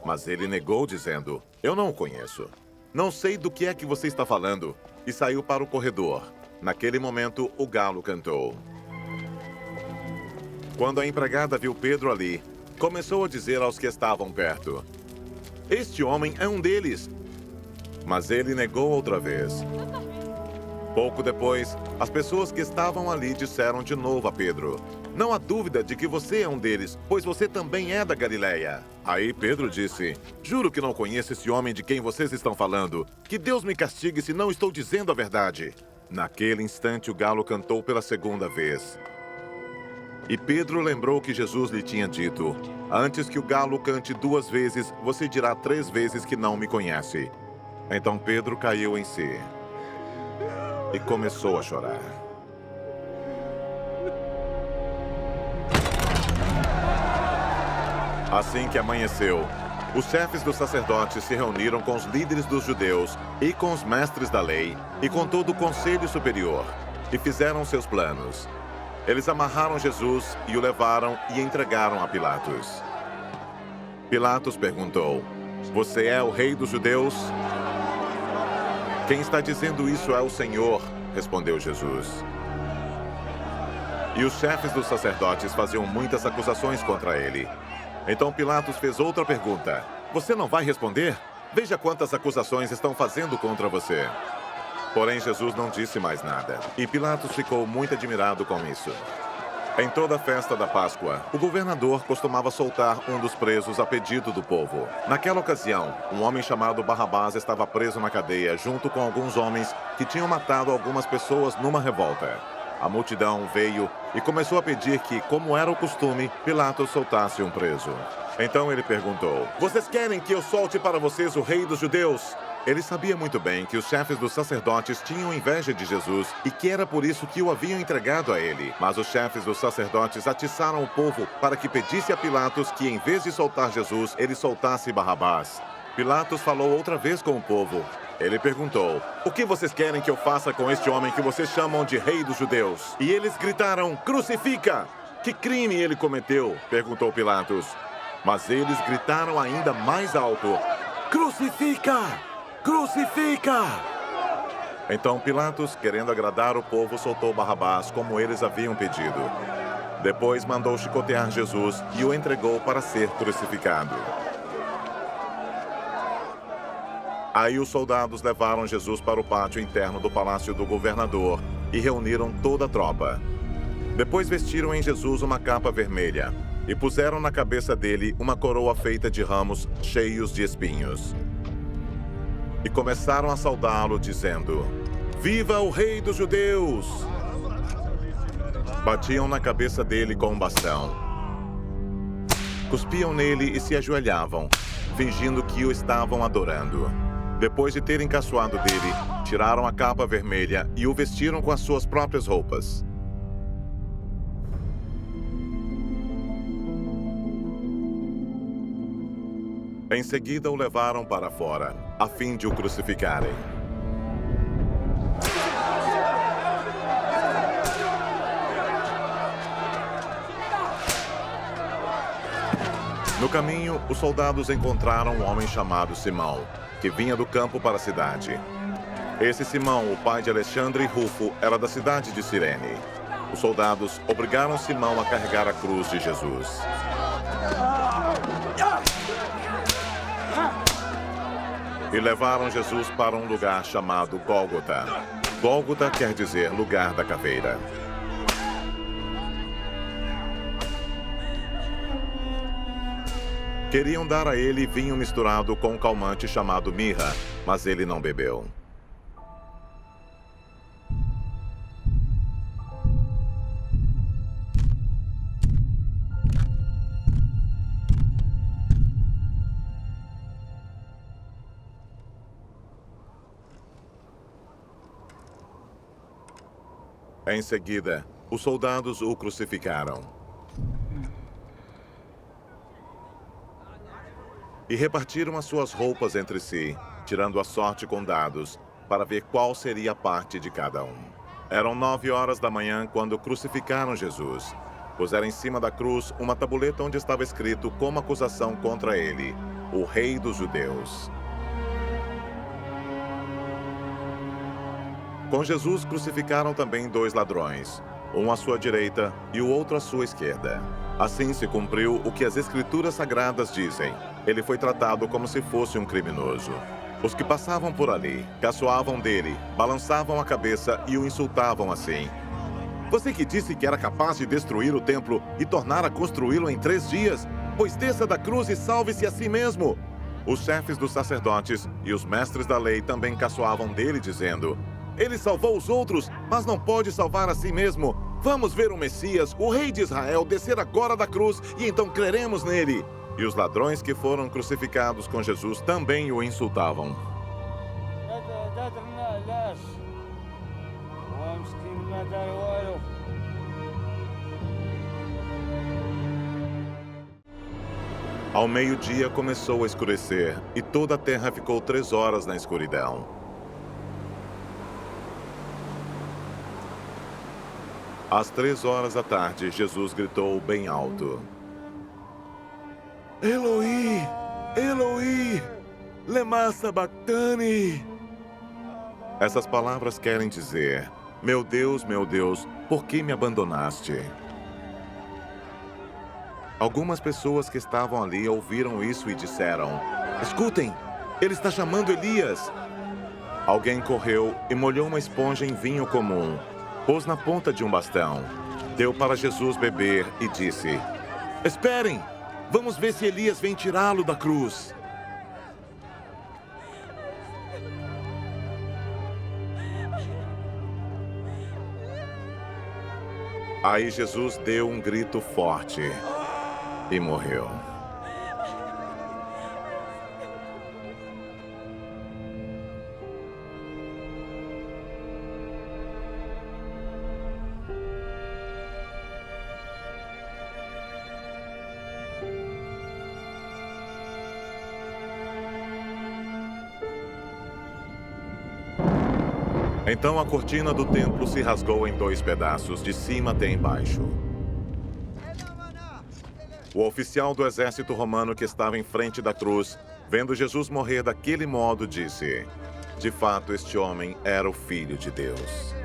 S1: Mas ele negou, dizendo: eu não o conheço. Não sei do que é que você está falando. E saiu para o corredor. Naquele momento, o galo cantou. Quando a empregada viu Pedro ali, começou a dizer aos que estavam perto: este homem é um deles. Mas ele negou outra vez. Pouco depois, as pessoas que estavam ali disseram de novo a Pedro: não há dúvida de que você é um deles, pois você também é da Galileia. Aí Pedro disse: juro que não conheço esse homem de quem vocês estão falando. Que Deus me castigue se não estou dizendo a verdade. Naquele instante, o galo cantou pela segunda vez. E Pedro lembrou que Jesus lhe tinha dito: antes que o galo cante 2 vezes, você dirá 3 vezes que não me conhece. Então Pedro caiu em si e começou a chorar. Assim que amanheceu, os chefes dos sacerdotes se reuniram com os líderes dos judeus e com os mestres da lei e com todo o conselho superior e fizeram seus planos. Eles amarraram Jesus e o levaram e entregaram a Pilatos. Pilatos perguntou: você é o rei dos judeus? Quem está dizendo isso é o Senhor, respondeu Jesus. E os chefes dos sacerdotes faziam muitas acusações contra ele. Então Pilatos fez outra pergunta: você não vai responder? Veja quantas acusações estão fazendo contra você. Porém, Jesus não disse mais nada. E Pilatos ficou muito admirado com isso. Em toda a festa da Páscoa, o governador costumava soltar um dos presos a pedido do povo. Naquela ocasião, um homem chamado Barrabás estava preso na cadeia junto com alguns homens que tinham matado algumas pessoas numa revolta. A multidão veio e começou a pedir que, como era o costume, Pilatos soltasse um preso. Então ele perguntou: vocês querem que eu solte para vocês o rei dos judeus? Ele sabia muito bem que os chefes dos sacerdotes tinham inveja de Jesus e que era por isso que o haviam entregado a ele. Mas os chefes dos sacerdotes atiçaram o povo para que pedisse a Pilatos que, em vez de soltar Jesus, ele soltasse Barrabás. Pilatos falou outra vez com o povo. Ele perguntou: o que vocês querem que eu faça com este homem que vocês chamam de rei dos judeus? E eles gritaram: crucifica! Que crime ele cometeu? Perguntou Pilatos. Mas eles gritaram ainda mais alto: crucifica! Crucifica! Então Pilatos, querendo agradar o povo, soltou Barrabás como eles haviam pedido. Depois mandou chicotear Jesus e o entregou para ser crucificado. Aí os soldados levaram Jesus para o pátio interno do palácio do governador e reuniram toda a tropa. Depois vestiram em Jesus uma capa vermelha e puseram na cabeça dele uma coroa feita de ramos cheios de espinhos. E começaram a saudá-lo, dizendo: viva o rei dos judeus! Batiam na cabeça dele com um bastão. Cuspiam nele e se ajoelhavam, fingindo que o estavam adorando. Depois de terem caçoado dele, tiraram a capa vermelha e o vestiram com as suas próprias roupas. Em seguida, o levaram para fora, a fim de o crucificarem. No caminho, os soldados encontraram um homem chamado Simão, que vinha do campo para a cidade. Esse Simão, o pai de Alexandre e Rufo, era da cidade de Cirene. Os soldados obrigaram Simão a carregar a cruz de Jesus. E levaram Jesus para um lugar chamado Gólgota. Gólgota quer dizer lugar da caveira. Queriam dar a ele vinho misturado com um calmante chamado mirra, mas ele não bebeu. Em seguida, os soldados o crucificaram e repartiram as suas roupas entre si, tirando a sorte com dados, para ver qual seria a parte de cada um. Eram 9 horas da manhã quando crucificaram Jesus. Puseram em cima da cruz uma tabuleta onde estava escrito como acusação contra ele: o Rei dos Judeus. Com Jesus crucificaram também 2 ladrões, um à sua direita e o outro à sua esquerda. Assim se cumpriu o que as Escrituras Sagradas dizem: ele foi tratado como se fosse um criminoso. Os que passavam por ali caçoavam dele, balançavam a cabeça e o insultavam assim: você que disse que era capaz de destruir o templo e tornar a construí-lo em 3 dias, pois desça da cruz e salve-se a si mesmo. Os chefes dos sacerdotes e os mestres da lei também caçoavam dele, dizendo: ele salvou os outros, mas não pode salvar a si mesmo. Vamos ver o Messias, o rei de Israel, descer agora da cruz e então creremos nele. E os ladrões que foram crucificados com Jesus também o insultavam. Ao meio-dia começou a escurecer e toda a terra ficou 3 horas na escuridão. Às 3 horas da tarde, Jesus gritou bem alto: Eloi, Eloi, lema sabachthani. Essas palavras querem dizer: meu Deus, por que me abandonaste? Algumas pessoas que estavam ali ouviram isso e disseram: escutem, ele está chamando Elias. Alguém correu e molhou uma esponja em vinho comum, pôs na ponta de um bastão, deu para Jesus beber e disse: esperem! Vamos ver se Elias vem tirá-lo da cruz. Aí Jesus deu um grito forte e morreu. Então a cortina do templo se rasgou em 2 pedaços, de cima até embaixo. O oficial do exército romano que estava em frente da cruz, vendo Jesus morrer daquele modo, disse: de fato, este homem era o Filho de Deus.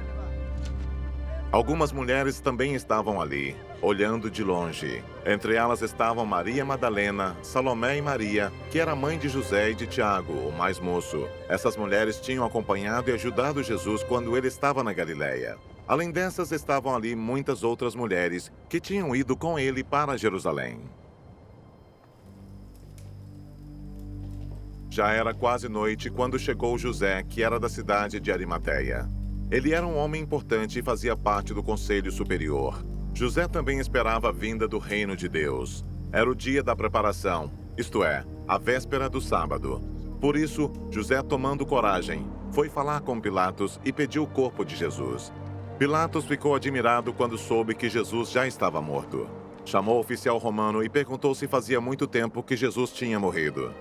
S1: Algumas mulheres também estavam ali, olhando de longe. Entre elas estavam Maria Madalena, Salomé e Maria, que era mãe de José e de Tiago, o mais moço. Essas mulheres tinham acompanhado e ajudado Jesus quando ele estava na Galileia. Além dessas, estavam ali muitas outras mulheres que tinham ido com ele para Jerusalém. Já era quase noite quando chegou José, que era da cidade de Arimateia. Ele era um homem importante e fazia parte do Conselho Superior. José também esperava a vinda do reino de Deus. Era o dia da preparação, isto é, a véspera do sábado. Por isso, José, tomando coragem, foi falar com Pilatos e pediu o corpo de Jesus. Pilatos ficou admirado quando soube que Jesus já estava morto. Chamou o oficial romano e perguntou se fazia muito tempo que Jesus tinha morrido.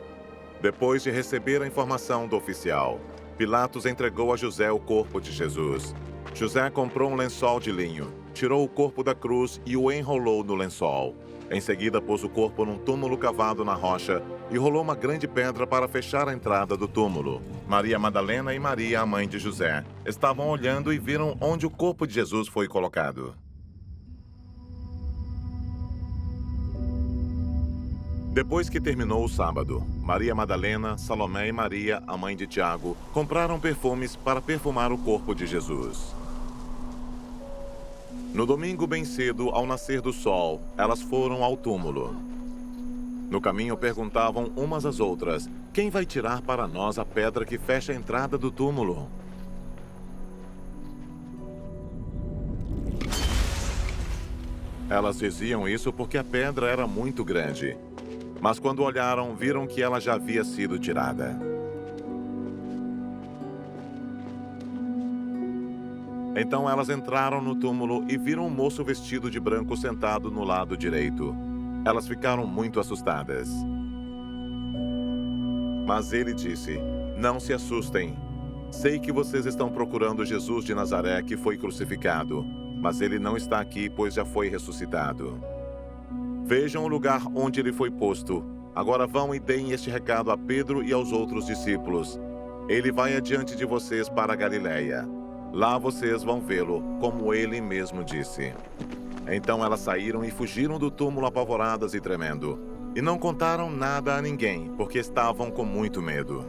S1: Depois de receber a informação do oficial, Pilatos entregou a José o corpo de Jesus. José comprou um lençol de linho, tirou o corpo da cruz e o enrolou no lençol. Em seguida, pôs o corpo num túmulo cavado na rocha e rolou uma grande pedra para fechar a entrada do túmulo. Maria Madalena e Maria, a mãe de José, estavam olhando e viram onde o corpo de Jesus foi colocado. Depois que terminou o sábado, Maria Madalena, Salomé e Maria, a mãe de Tiago, compraram perfumes para perfumar o corpo de Jesus. No domingo bem cedo, ao nascer do sol, elas foram ao túmulo. No caminho perguntavam umas às outras: quem vai tirar para nós a pedra que fecha a entrada do túmulo? Elas diziam isso porque a pedra era muito grande. Mas quando olharam, viram que ela já havia sido tirada. Então elas entraram no túmulo e viram um moço vestido de branco sentado no lado direito. Elas ficaram muito assustadas. Mas ele disse: "Não se assustem. Sei que vocês estão procurando Jesus de Nazaré, que foi crucificado, mas ele não está aqui, pois já foi ressuscitado. Vejam o lugar onde ele foi posto. Agora vão e deem este recado a Pedro e aos outros discípulos. Ele vai adiante de vocês para a Galiléia. Lá vocês vão vê-lo, como ele mesmo disse." Então elas saíram e fugiram do túmulo apavoradas e tremendo. E não contaram nada a ninguém, porque estavam com muito medo.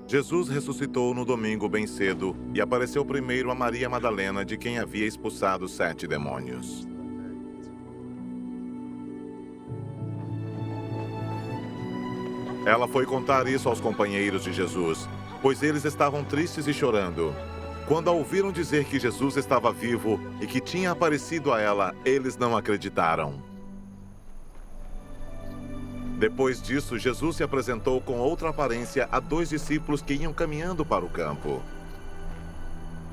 S1: Jesus ressuscitou no domingo bem cedo e apareceu primeiro a Maria Madalena, de quem havia expulsado 7 demônios. Ela foi contar isso aos companheiros de Jesus, pois eles estavam tristes e chorando. Quando a ouviram dizer que Jesus estava vivo e que tinha aparecido a ela, eles não acreditaram. Depois disso, Jesus se apresentou com outra aparência a 2 discípulos que iam caminhando para o campo.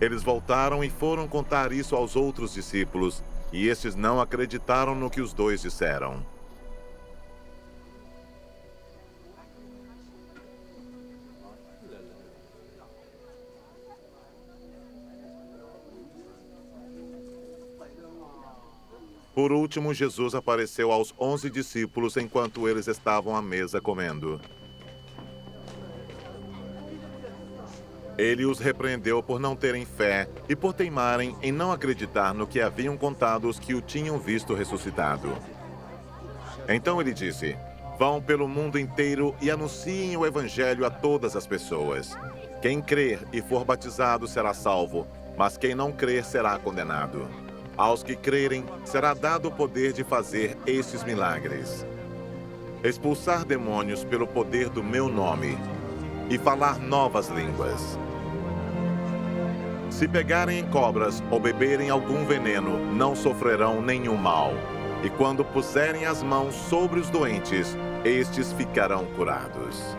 S1: Eles voltaram e foram contar isso aos outros discípulos, e estes não acreditaram no que os 2 disseram. Por último, Jesus apareceu aos 11 discípulos enquanto eles estavam à mesa comendo. Ele os repreendeu por não terem fé e por teimarem em não acreditar no que haviam contado os que o tinham visto ressuscitado. Então ele disse: "Vão pelo mundo inteiro e anunciem o evangelho a todas as pessoas. Quem crer e for batizado será salvo, mas quem não crer será condenado. Aos que crerem, será dado o poder de fazer estes milagres: expulsar demônios pelo poder do meu nome e falar novas línguas. Se pegarem em cobras ou beberem algum veneno, não sofrerão nenhum mal. E quando puserem as mãos sobre os doentes, estes ficarão curados."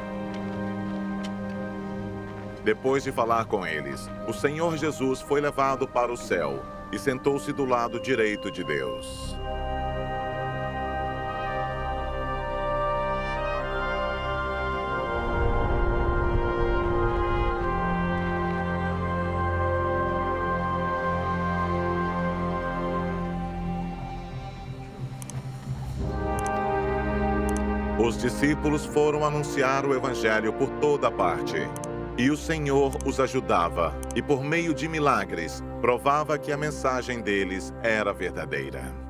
S1: Depois de falar com eles, o Senhor Jesus foi levado para o céu e sentou-se do lado direito de Deus. Os discípulos foram anunciar o evangelho por toda parte. E o Senhor os ajudava, e por meio de milagres, provava que a mensagem deles era verdadeira.